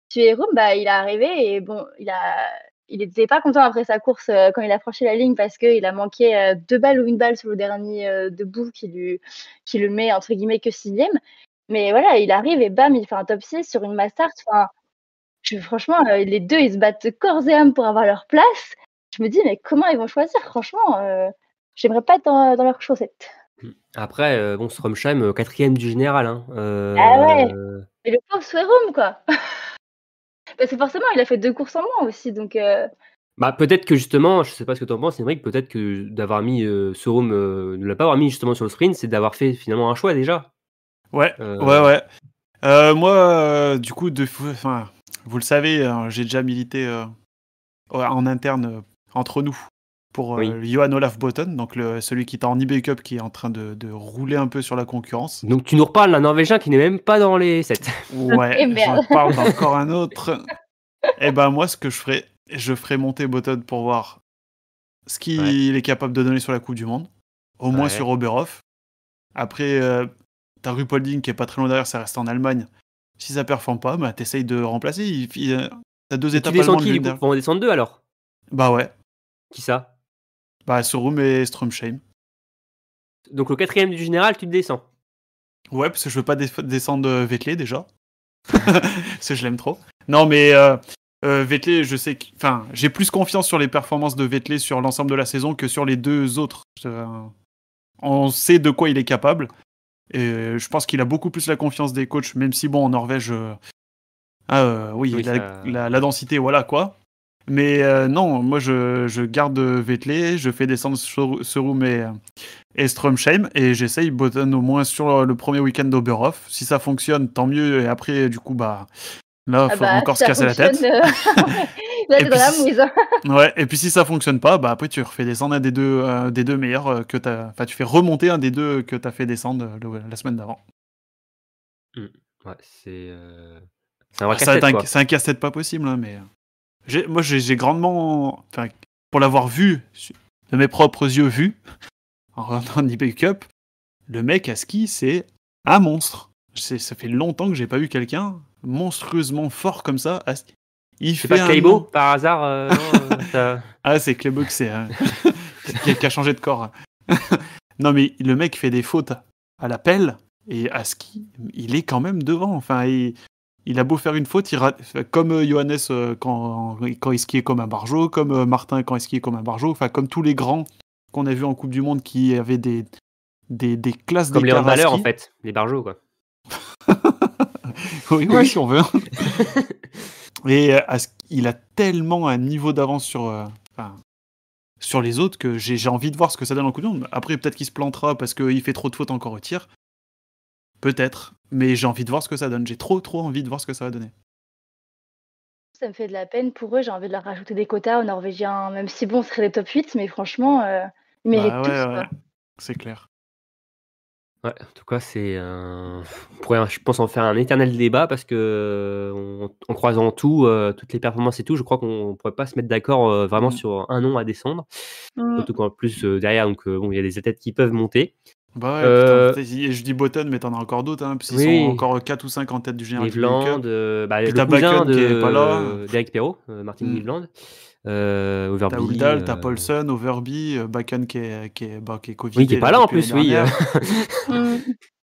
Thuerum, bah, il est arrivé et bon, il était pas content après sa course quand il a franchi la ligne parce qu'il a manqué 2 balles ou 1 balle sur le dernier debout qui le met entre guillemets que 6e. Mais voilà, il arrive et bam, il fait un top 6 sur une mass start. Enfin, franchement, les deux, ils se battent corps et âme pour avoir leur place. Je me dis, mais comment ils vont choisir? Franchement, j'aimerais pas être dans leurs chaussettes. Après, bon, Stromsheim, 4e du général. Hein. Ah ouais, et le pauvre Swerum, quoi. Parce que forcément, il a fait 2 courses en moins aussi, donc Bah, peut-être que justement, je sais pas ce que tu en penses, Cédric, peut-être que d'avoir mis Sorum, ne l'a pas avoir mis justement sur le sprint, c'est d'avoir fait finalement un choix déjà. Ouais, Euh, ouais. Moi, du coup, enfin, vous le savez, j'ai déjà milité en interne entre nous pour Oui. Johan Olaf Botten, donc celui qui est en eBay Cup, qui est en train de rouler un peu sur la concurrence. Donc tu nous reparles d'un Norvégien qui n'est même pas dans les 7. Ouais, Et merde. je parle d'encore un autre. Et ben moi, ce que je ferai monter Botten pour voir ce qu'il est capable de donner sur la Coupe du Monde, au moins sur Oberhof. Après, t'as Ruhpolding qui est pas très loin derrière, ça reste en Allemagne. Si ça performe pas, bah t'essayes de remplacer. T'as 2 Et tu étapes descends allemandes. qui du coup? Faut en descendre 2 alors? Bah ouais. Qui ça? Bah Sorum et Strumsheim. Donc le 4e du général, tu le descends. Ouais, parce que je veux pas descendre Vettel déjà. Parce que je l'aime trop. Non, mais Vettel, je sais que. Enfin, j'ai plus confiance sur les performances de Vettel sur l'ensemble de la saison que sur les 2 autres. On sait de quoi il est capable. Et je pense qu'il a beaucoup plus la confiance des coachs, même si, bon, en Norvège. Oui, la densité, voilà quoi. Mais non, moi je garde Vettel, je fais descendre Sorum et Strumsheim et j'essaye Botten au moins sur le premier week-end d'Oberhof. Si ça fonctionne, tant mieux. Et après, du coup, bah là, il faudra encore se casser la tête. Là, t'es dans la mouise. Ouais, et puis si ça fonctionne pas, bah après tu refais descendre un des deux meilleurs que t'as. Enfin, tu fais remonter un des deux que t'as fait descendre la semaine d'avant. Ouais, c'est un vrai casse-tête, quoi. C'est un casse-tête pas possible, hein, mais. Moi, j'ai grandement. Enfin, pour l'avoir vu, de mes propres yeux vus, en eBay Cup, le mec à ski, c'est un monstre. Ça fait longtemps que j'ai pas eu quelqu'un monstrueusement fort comme ça. C'est pas Kleibo, par hasard Ah, c'est Kleibo qui a changé de corps. Non, mais le mec fait des fautes à la pelle, et à ski, il est quand même devant. Enfin, il a beau faire une faute, il rate, comme Johannes quand il skiait comme un barjot, comme Martin quand il skiait comme un barjot, enfin comme tous les grands qu'on a vus en Coupe du Monde qui avaient des classes comme les d'écart à ski. handballeurs en fait, les barjots quoi. oui, si on veut. Et il a tellement un niveau d'avance sur les autres que j'ai envie de voir ce que ça donne en Coupe du Monde. Après, peut-être qu'il se plantera parce qu'il fait trop de fautes encore au tir. Peut-être, mais j'ai envie de voir ce que ça donne. J'ai trop envie de voir ce que ça va donner. Ça me fait de la peine pour eux. J'ai envie de leur rajouter des quotas aux Norvégiens, même si bon, ce serait des top 8, mais franchement, ils méritent tous. Ouais. C'est clair. Ouais, en tout cas, on pourrait, je pense, en faire un éternel débat parce que en croisant toutes les performances et tout, je crois qu'on pourrait pas se mettre d'accord vraiment sur un nom à descendre. Surtout qu'en plus derrière, donc il y a des athlètes qui peuvent monter. Bah ouais, putain, je dis Botten, mais t'en as encore d'autres, hein, parce qu'ils sont encore 4 ou 5 en tête du général. Cleveland, puis le cousin qui est pas là. d'Eric Perrault, Martin Cleveland. Overby. T'as Uldal, t'as Paulsen, Overby, Bakken qui est Covid. Oui, qui est pas là en plus, oui.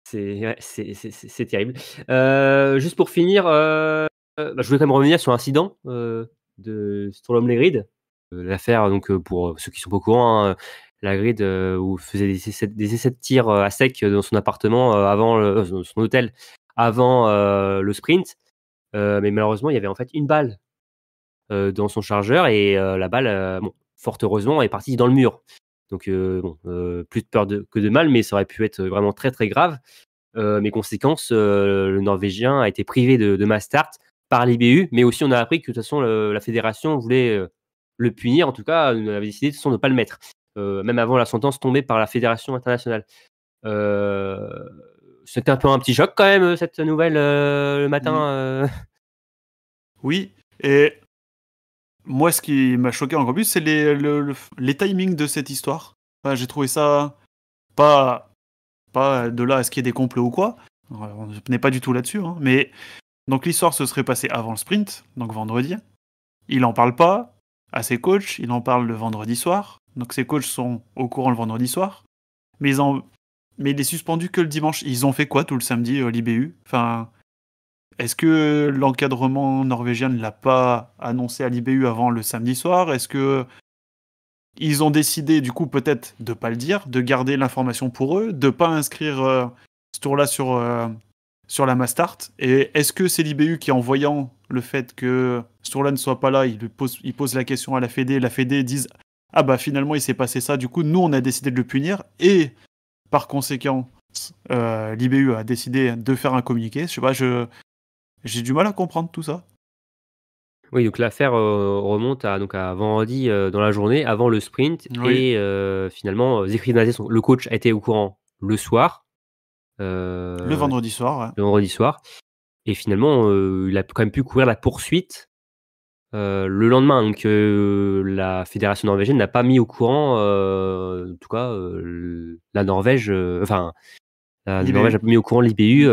C'est terrible. Juste pour finir, je voulais quand même revenir sur l'incident de Sturlom Legrid. L'affaire, donc pour ceux qui sont pas au courant, la grid où il faisait des essais de tir à sec dans son appartement dans son hôtel avant le sprint. Mais malheureusement, il y avait en fait une balle dans son chargeur et la balle, fort heureusement, est partie dans le mur. Donc plus de peur que de mal, mais ça aurait pu être vraiment très très grave. Mais conséquence, le Norvégien a été privé de mass start par l'IBU, mais aussi on a appris que de toute façon la fédération voulait le punir, en tout cas, on avait décidé de toute façon de ne pas le mettre, même avant la sentence tombée par la fédération internationale. C'était un peu un petit choc quand même, cette nouvelle le matin. Oui, et moi, ce qui m'a choqué encore plus, c'est les timings de cette histoire. Enfin, j'ai trouvé ça pas de là à ce qu'il y ait des complots ou quoi. On n'est pas du tout là-dessus. Hein. Mais donc l'histoire se serait passée avant le sprint, donc vendredi. Il en parle pas à ses coachs, il en parle le vendredi soir. Donc ses coachs sont au courant le vendredi soir. Mais il est suspendu que le dimanche. Ils ont fait quoi tout le samedi, l'IBU? Enfin, est-ce que l'encadrement norvégien ne l'a pas annoncé à l'IBU avant le samedi soir? Est-ce que ils ont décidé, du coup, peut-être de pas le dire, de garder l'information pour eux, de pas inscrire ce tour-là sur la Mastart? Et est-ce que c'est l'IBU qui, en voyant le fait que ce tour-là ne soit pas là, il pose la question à la Fédé dise « Ah bah finalement, il s'est passé ça, du coup, nous, on a décidé de le punir. » Et par conséquent, l'IBU a décidé de faire un communiqué. Je sais pas, j'ai du mal à comprendre tout ça. Oui, donc l'affaire remonte à vendredi dans la journée, avant le sprint. Oui. Et finalement, Siegfried Massé, le coach, a été au courant le soir. Le vendredi soir, ouais. Le vendredi soir. Et finalement, il a quand même pu courir la poursuite le lendemain. Donc la fédération norvégienne n'a pas mis au courant, en tout cas, la Norvège, la Norvège a pas mis au courant l'IBU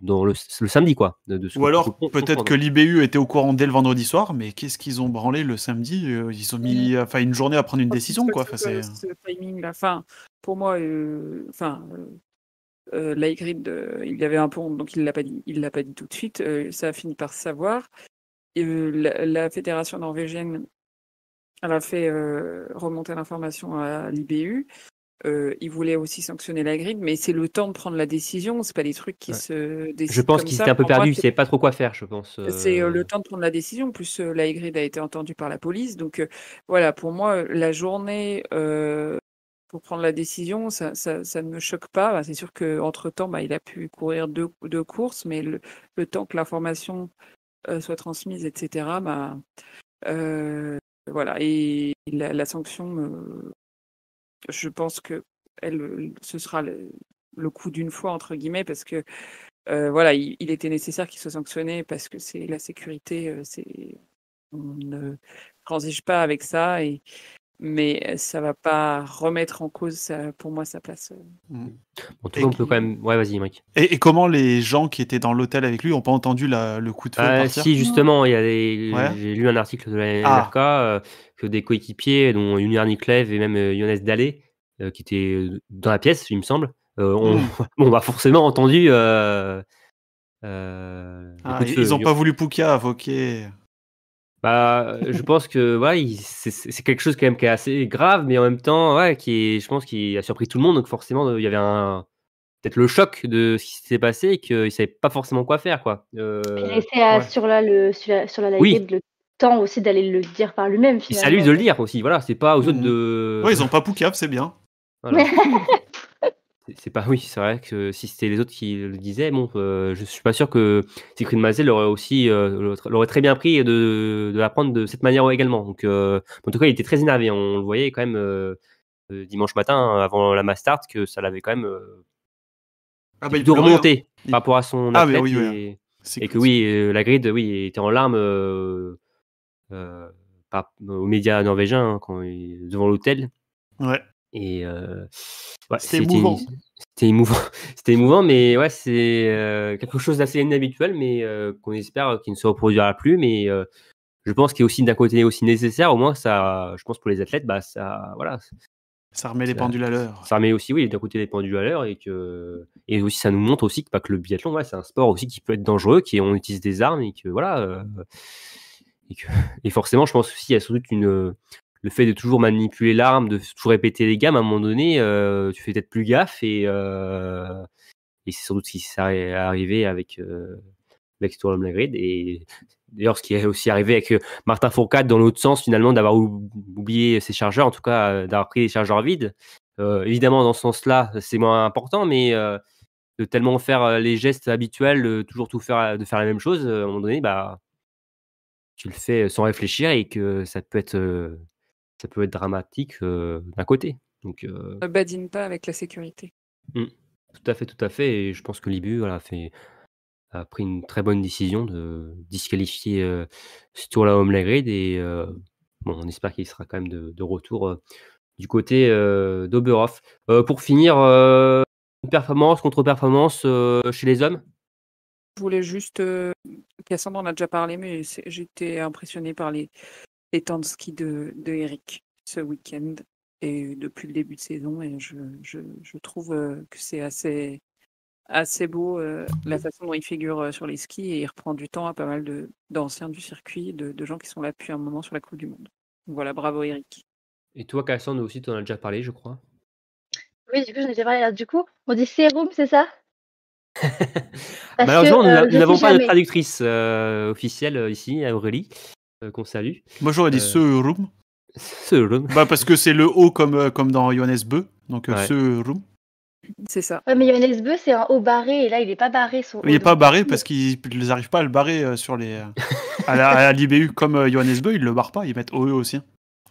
dans le samedi, quoi. Ou alors, peut-être que l'IBU était au courant dès le vendredi soir, mais qu'est-ce qu'ils ont branlé le samedi? Ils ont mis une journée à prendre une décision, quoi. Ce timing-là, pour moi, Lightgrid, il y avait un pont, donc il l'a pas dit tout de suite. Ça a fini par se savoir. La fédération norvégienne, elle a fait remonter l'information à l'IBU. Il voulait aussi sanctionner la grid, mais c'est le temps de prendre la décision. C'est pas des trucs qui se décident. Je pense qu'il s'était un peu perdu. Il savait pas trop quoi faire, je pense. C'est le temps de prendre la décision. Plus la grid a été entendue par la police. Donc voilà, pour moi, la journée pour prendre la décision, ça ne me choque pas. C'est sûr qu'entre temps, il a pu courir deux courses, mais le temps que l'information soit transmise, etc. Voilà. Et la sanction. Je pense que ce sera le coup d'une fois, entre guillemets, parce que voilà, il était nécessaire qu'il soit sanctionné parce que c'est la sécurité, on ne transige pas avec ça, mais ça va pas remettre en cause, pour moi, sa place. En tout cas, on peut quand même. Ouais, vas-y, Mike. Et comment les gens qui étaient dans l'hôtel avec lui n'ont pas entendu le coup de feu partir? Si, justement, j'ai lu un article de la NRK que des coéquipiers, dont Junior Niklev et même Jonas Dalle, qui étaient dans la pièce, il me semble, ont forcément entendu. Ils n'ont pas voulu Puka, ok. Je pense que c'est quelque chose quand même qui est assez grave, mais en même temps, je pense qu'il a surpris tout le monde. Donc forcément, il y avait peut-être le choc de ce qui s'est passé et qu'il ne savait pas forcément quoi faire, quoi. Il a laissé sur la live le temps aussi d'aller le dire par lui-même. C'est à lui de le dire aussi. Voilà, c'est pas aux autres de. Oui, ils n'ont pas Puka, c'est bien. Voilà. C'est pas, oui, c'est vrai que si c'était les autres qui le disaient, je suis pas sûr que Siegfried Massé l'aurait très bien pris de l'apprendre de cette manière également. Donc, en tout cas, il était très énervé. On le voyait quand même dimanche matin avant la mass start que ça l'avait quand même de remonter par rapport à son athlète et que la grid était en larmes aux médias norvégiens devant l'hôtel. Ouais. Et c'était émouvant. C'était émouvant, mais c'est quelque chose d'assez inhabituel, mais qu'on espère qu'il ne se reproduira plus. Mais je pense qu'il est aussi d'un côté aussi nécessaire. Au moins, ça, je pense pour les athlètes, ça remet les pendules à l'heure. Ça remet aussi, d'un côté les pendules à l'heure et aussi ça nous montre aussi que pas que le biathlon, c'est un sport aussi qui peut être dangereux, on utilise des armes et que et forcément, je pense aussi il y a sans doute le fait de toujours manipuler l'arme, de toujours répéter les gammes, à un moment donné, tu fais peut-être plus gaffe et c'est sans doute ce qui s'est arrivé avec Storm Grid. Et d'ailleurs, ce qui est aussi arrivé avec Martin Fourcade dans l'autre sens, finalement, d'avoir oublié ses chargeurs, en tout cas, d'avoir pris les chargeurs vides. Évidemment, dans ce sens-là, c'est moins important, mais de tellement faire les gestes habituels, de toujours de faire la même chose, à un moment donné, bah, tu le fais sans réfléchir et que ça peut être dramatique d'un côté. Donc, Ne badine pas avec la sécurité. Tout à fait. Et je pense que l'IBU a pris une très bonne décision de disqualifier Sturla Holmgren. Et on espère qu'il sera quand même de retour du côté d'Oberhof. Pour finir, performance contre performance chez les hommes. Je voulais juste, Cassandre en a déjà parlé, mais j'étais impressionné par les temps de ski de Eric ce week-end et depuis le début de saison. Et je trouve que c'est assez beau la façon dont il figure sur les skis, et il reprend du temps à pas mal d'anciens du circuit, de gens qui sont là depuis un moment sur la Coupe du Monde. Donc voilà, bravo Eric. Et toi, Cassandre, aussi, tu en as déjà parlé, je crois. Oui, du coup, j'en ai déjà parlé. Alors, du coup, on dit sérum, c'est ça? Malheureusement, nous n'avons pas de traductrice officielle ici, Aurélie, qu'on salue. Moi, j'aurais dit serum. Serum. Bah, parce que c'est le O comme dans Johannes Beu. Donc, Ouais. serum. C'est ça. Ouais, mais Johannes Beu, c'est un O barré, et là, il est pas barré son O. Il n'est pas barré parce qu'ils n'arrivent pas à le barrer sur les à l'IBU. Comme Johannes Beu, ils le barrent pas, ils mettent OE aussi.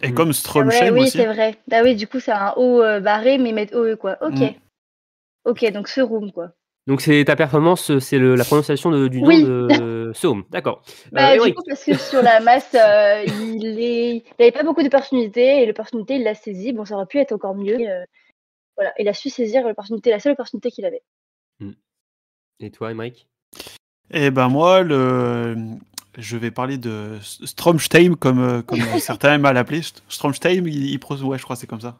Et comme Stromsheim oui, aussi. c'est vrai. Ah oui, du coup, c'est un O barré, mais ils mettent OE, quoi. Ok. Ok, donc serum, quoi. Donc c'est ta performance, c'est la prononciation du nom de Serum. D'accord. Du coup, parce que sur la masse, il n'avait pas beaucoup d'opportunités, et l'opportunité, il l'a saisie. Bon, ça aurait pu être encore mieux. Voilà, il a su saisir l'opportunité, la seule opportunité qu'il avait. Et toi, Mike? Eh ben moi, je vais parler de Stromsheim, comme certains aiment à l'appeler. Stromsheim, ouais, je crois que c'est comme ça.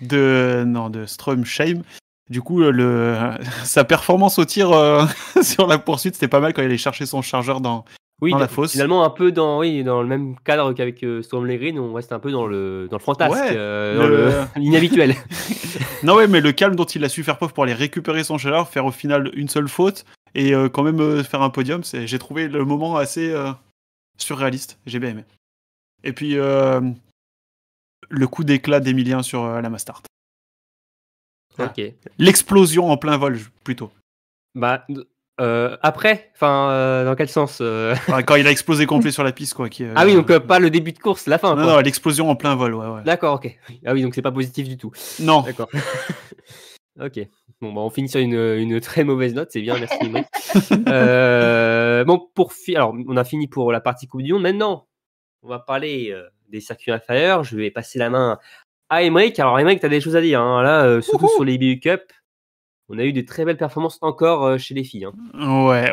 de Stromsheim. Du coup, sa performance au tir sur la poursuite, c'était pas mal quand il allait chercher son chargeur dans la fosse. Finalement, un peu dans le même cadre qu'avec Storm Green, on reste un peu dans le fantasque, l'inhabituel. Non, ouais, mais le calme dont il a su faire preuve pour aller récupérer son chargeur, faire au final une seule faute et quand même faire un podium, j'ai trouvé le moment assez surréaliste. J'ai bien aimé. Et puis, le coup d'éclat d'Emilien sur la Mastart. Ok. L'explosion en plein vol, plutôt. Bah, après, dans quel sens Quand il a explosé complet sur la piste, quoi. Ah oui, donc pas le début de course, la fin. Non, l'explosion en plein vol, ouais. D'accord, ok. Ah oui, donc c'est pas positif du tout. Non. D'accord. Ok. Bon, bah, on finit sur une très mauvaise note, c'est bien, merci Mike. Bon, alors, on a fini pour la partie Coupe du Monde. Maintenant, on va parler des circuits inférieurs. Je vais passer la main à Aymeric. Alors, Aymeric, tu as des choses à dire. Hein. Là, surtout sur les IBU Cup, on a eu de très belles performances encore chez les filles. Hein. Ouais.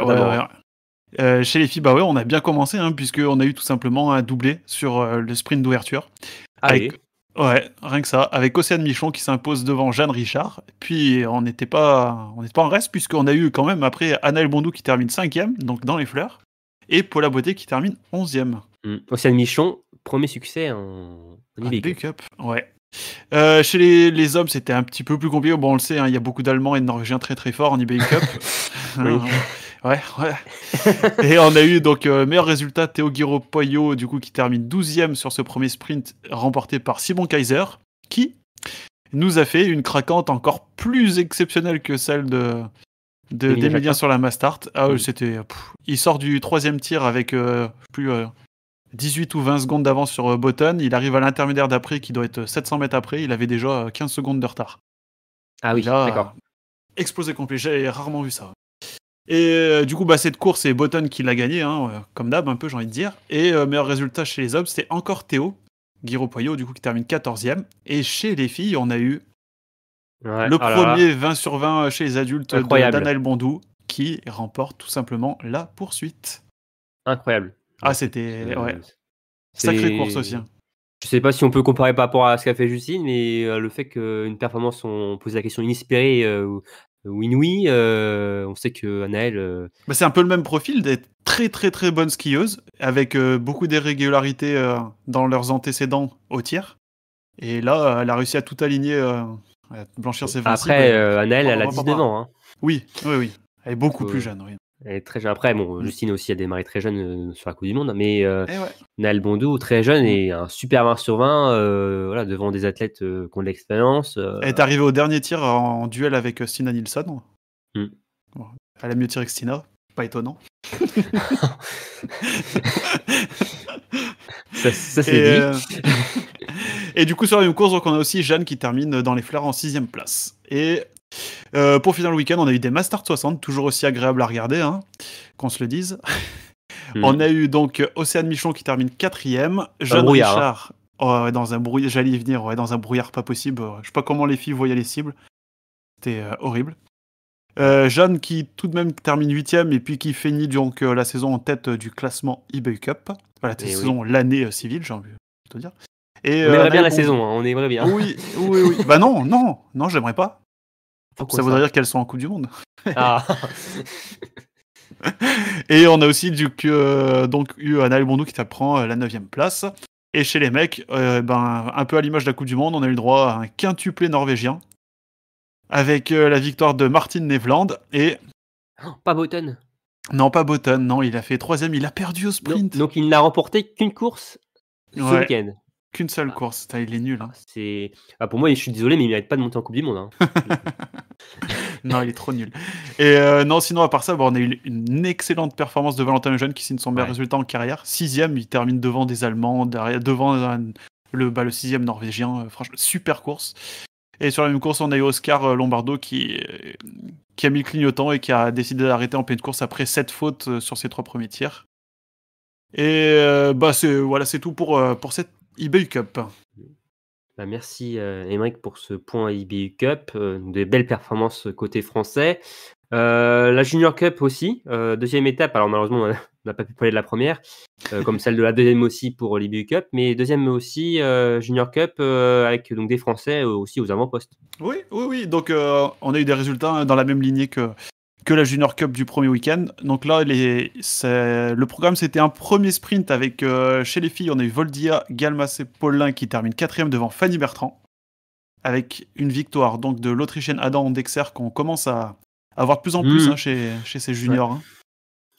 Chez les filles, bah ouais, on a bien commencé, hein, puisqu'on a eu tout simplement un doublé sur le sprint d'ouverture. Ouais, rien que ça. Avec Océane Michon qui s'impose devant Jeanne Richard. Puis on n'était pas en reste, puisqu'on a eu quand même après Anaëlle Bondou qui termine 5e, donc dans les fleurs, et Paula Beauté qui termine 11e. Océane Michon, premier succès en IBU Cup. Ouais. Chez les hommes, c'était un petit peu plus compliqué. Bon, on le sait, hein, il y a beaucoup d'Allemands et de Norvégiens très très forts en IBU Cup. Ouais. Et on a eu donc meilleur résultat, Théo Guiraud-Poyot, du coup, qui termine 12e sur ce premier sprint remporté par Simon Kaiser, qui nous a fait une craquante encore plus exceptionnelle que celle d'Emilien sur la Mastart. Il sort du 3e tir avec plus 18 ou 20 secondes d'avance sur Button. Il arrive à l'intermédiaire d'après, qui doit être 700 mètres après. Il avait déjà 15 secondes de retard. Ah oui, d'accord. Explosé complet. J'ai rarement vu ça. Et du coup, cette course, c'est Button qui l'a gagné, hein, comme d'hab, un peu, j'ai envie de dire. Et meilleur résultat chez les hommes, c'était encore Théo Guiraud-Poyot, du coup, qui termine 14e. Et chez les filles, on a eu le premier 20 sur 20 chez les adultes d'Anaëlle Bondou, qui remporte tout simplement la poursuite. Incroyable. Ah, c'était... Sacrée course aussi. Hein. Je sais pas si on peut comparer par rapport à ce qu'a fait Justine, mais le fait qu'une performance, on pose la question inespérée, Winoui. On sait que Anaël. C'est un peu le même profil, des très très très bonnes skieuses, avec beaucoup d'irrégularités dans leurs antécédents au tir. Et là, elle a réussi à tout aligner, à blanchir ses 20 Après, Anaël, elle a 19 ans. Hein. Oui. Elle est beaucoup plus jeune, oui. Elle est très jeune. Après, Justine aussi a démarré très jeune sur la Coupe du Monde, mais Ouais. Naël Bondou, très jeune, et un super 20 sur 20, voilà, devant des athlètes qui ont de l'expérience. Elle est arrivée au dernier tir en duel avec Stina Nilsson. Mm. Bon, elle a mieux tiré que Stina, pas étonnant. ça c'est dit. Et du coup, sur la même course, donc, on a aussi Jeanne qui termine dans les fleurs en 6ème place. Et pour finir le week-end, on a eu des Mastart 60, toujours aussi agréables à regarder, hein, qu'on se le dise. On a eu donc Océane Michon qui termine 4ème, Jeanne Richard dans un brouillard, j'allais y venir, dans un brouillard pas possible. Je sais pas comment les filles voyaient les cibles, c'était horrible. Jeanne qui tout de même termine 8ème et puis qui finit donc la saison en tête du classement eBay Cup. Voilà, la saison, l'année civile, j'ai envie de te dire. Et, on aimerait bien la saison, hein, on aimerait bien. Oui. Bah non, j'aimerais pas. Ça voudrait dire qu'elles sont en Coupe du Monde. Ah. Et on a aussi donc eu Anaël Bondou qui prend la 9ème place. Et chez les mecs, un peu à l'image de la Coupe du Monde, on a eu le droit à un quintuplé norvégien avec la victoire de Martin Nevland et... Pas Botten. Non, pas Botten, non, il a fait 3ème, il a perdu au sprint. Donc il n'a remporté qu'une course ce week-end. Qu'une seule course, il est nul. Hein. Pour moi, je suis désolé, mais il mérite pas de monter en Coupe du Monde. Hein. Non, il est trop nul. Et non, sinon, à part ça, on a eu une excellente performance de Valentin Lejeune qui signe son meilleur résultat en carrière. 6ème, il termine devant des Allemands, devant le 6ème norvégien. Franchement, super course. Et sur la même course, on a eu Oscar Lombardo qui a mis le clignotant et qui a décidé d'arrêter en pleine course après 7 fautes sur ses 3 premiers tirs. Et c'est tout pour cette eBay Cup. Merci Émeric pour ce point eBay Cup, de belles performances côté français. La Junior Cup aussi, deuxième étape, alors malheureusement on n'a pas pu parler de la première, comme celle de la deuxième aussi pour l'eBay Cup, mais deuxième aussi Junior Cup avec donc des Français aussi aux avant-postes. Oui, donc on a eu des résultats dans la même lignée que la Junior Cup du premier week-end. Donc là, le programme, c'était un premier sprint avec, chez les filles, on a eu Voldia, Galmas et Paulin qui terminent 4ème devant Fanny Bertrand, avec une victoire donc de l'Autrichienne Adam Dexer qu'on commence à avoir de plus en plus chez ces juniors. Hein.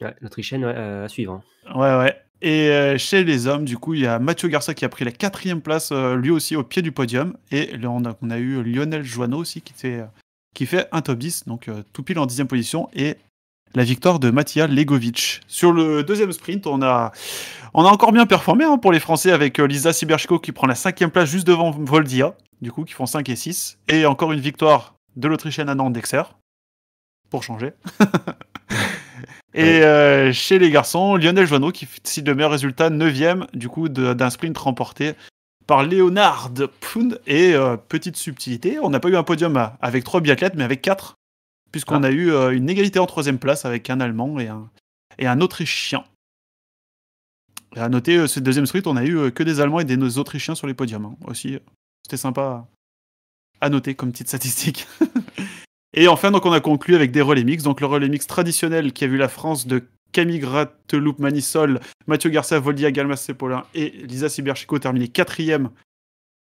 Ouais, l'Autrichienne à suivre. Hein. Ouais. Et chez les hommes, du coup, il y a Mathieu Garça qui a pris la 4ème place, lui aussi au pied du podium. Et là, on a eu Lionel Joanneau aussi qui fait un top 10, donc tout pile en 10ème position, et la victoire de Matija Legovic. Sur le deuxième sprint, on a encore bien performé pour les Français avec Lisa Siberchko qui prend la 5ème place juste devant Voldia, du coup, qui font 5 et 6, et encore une victoire de l'Autrichienne Anna Dexer, pour changer. Et chez les garçons, Lionel Joanneau qui fait le meilleur résultat, 9ème, du coup, d'un sprint remporté par Leonard Pfund. Et petite subtilité, on n'a pas eu un podium avec 3 biathlètes, mais avec 4, puisqu'on a eu une égalité en 3ème place avec un Allemand et un Autrichien. Et à noter, ce deuxième sprint, on a eu que des Allemands et des Autrichiens sur les podiums. Hein. Aussi, c'était sympa à noter comme petite statistique. Et enfin, donc, on a conclu avec des relais mix. Donc le relais mix traditionnel qui a vu la France de Camille Grateloup-Manisol, Mathieu Garça, Voldia, Galmas Paulin et Lisa Siberchko terminé 4ème.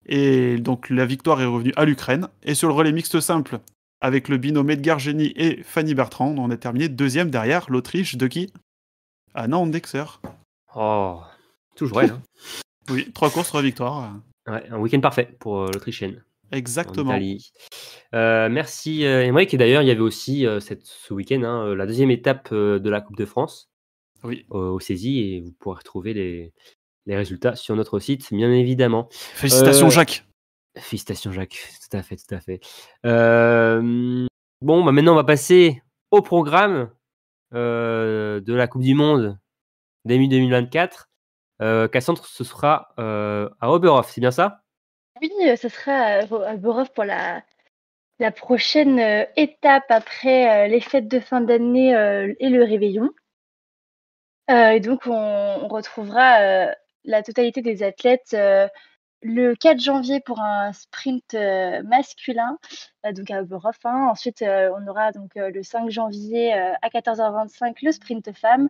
Et donc la victoire est revenue à l'Ukraine. Et sur le relais mixte simple, avec le binôme Edgar Génie et Fanny Bertrand, on a terminé 2ème derrière l'Autriche de qui ? Anna Dexer. Oh, toujours elle. Hein. Oui, 3 courses, 3 victoires. Ouais, un week-end parfait pour l'Autrichienne. Exactement. Merci Émeric. Et d'ailleurs, il y avait aussi ce week-end la deuxième étape de la Coupe de France au CESI, et vous pourrez retrouver les résultats sur notre site, bien évidemment. Félicitations Jacques. Félicitations Jacques, tout à fait. Maintenant on va passer au programme de la Coupe du Monde début 2024. Cassandre, ce sera à Oberhof, c'est bien ça ? Oui, ce sera à Oberhof pour la prochaine étape après les fêtes de fin d'année et le réveillon. Et donc, on retrouvera la totalité des athlètes le 4 janvier pour un sprint masculin, donc à Oberhof. Ensuite, on aura donc le 5 janvier à 14h25 le sprint femme.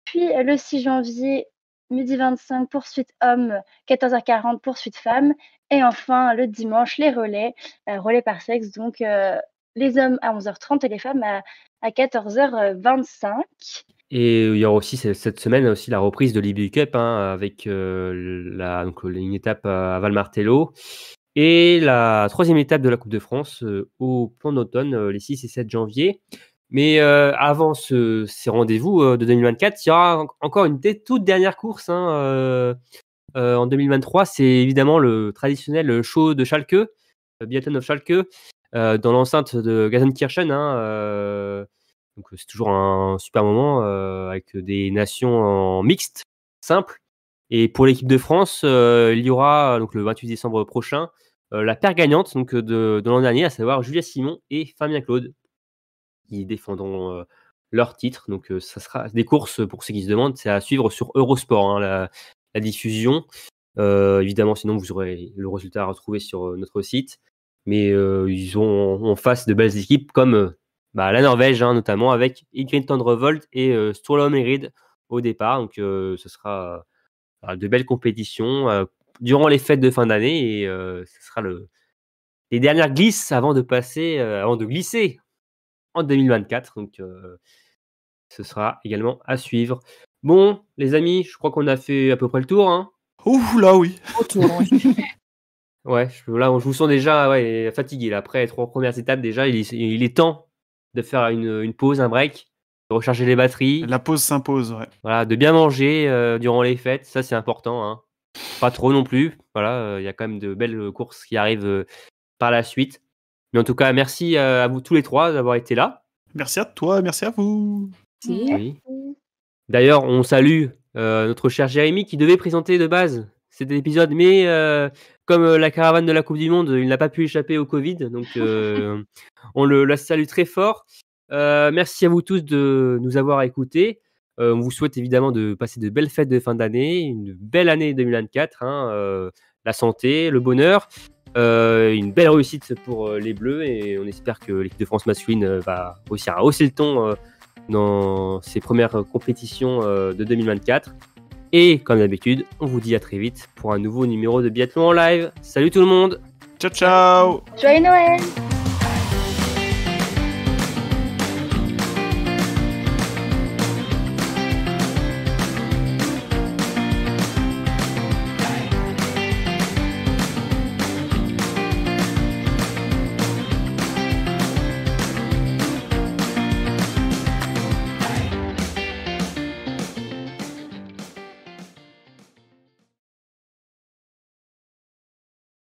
Puis le 6 janvier, midi 25, poursuite homme, 14h40, poursuite femme. Et enfin, le dimanche, les relais, relais par sexe. Donc, les hommes à 11h30 et les femmes à 14h25. Et il y aura aussi cette semaine aussi la reprise de l'IBU Cup avec donc, une étape à Valmartello et la 3e étape de la Coupe de France au plan d'automne les 6 et 7 janvier. Mais avant ces rendez-vous de 2024, il y aura encore une toute dernière course en 2023. C'est évidemment le traditionnel show de Schalke, Biathlon of Schalke, dans l'enceinte de Gelsenkirchen. Donc c'est toujours un super moment avec des nations en mixte, simple. Et pour l'équipe de France, il y aura donc le 28 décembre prochain la paire gagnante donc, de l'an dernier, à savoir Julia Simon et Fabien Claude, qui défendront leur titre. Donc ça sera des courses, pour ceux qui se demandent, c'est à suivre sur Eurosport, la diffusion. Évidemment, sinon vous aurez le résultat à retrouver sur notre site. Mais ils ont en face de belles équipes comme la Norvège, notamment avec Ingrid Tendrevold et Sturla Merid au départ. Donc ce sera de belles compétitions durant les fêtes de fin d'année. Et ce sera les dernières glisses avant de glisser en 2024. Donc ce sera également à suivre. Bon, les amis, je crois qu'on a fait à peu près le tour. Ouh là, oui. Ouais, là, je vous sens déjà fatigué. Là. Après les 3 premières étapes, déjà, il est temps de faire une pause, un break, de recharger les batteries. La pause s'impose, ouais. Voilà, de bien manger durant les fêtes, ça c'est important. Pas trop non plus. Voilà, il y a quand même de belles courses qui arrivent par la suite. Mais en tout cas, merci à vous tous les 3 d'avoir été là. Merci à toi, merci à vous. Oui. D'ailleurs, on salue notre cher Jérémy qui devait présenter de base cet épisode, mais comme la caravane de la Coupe du Monde, il n'a pas pu échapper au Covid, donc on la salue très fort. Merci à vous tous de nous avoir écoutés. On vous souhaite évidemment de passer de belles fêtes de fin d'année, une belle année 2024, la santé, le bonheur, une belle réussite pour les Bleus, et on espère que l'équipe de France masculine va aussi hausser le ton dans ses premières compétitions de 2024. Et comme d'habitude, on vous dit à très vite pour un nouveau numéro de Biathlon en live. Salut tout le monde. Ciao, ciao. Joyeux Noël!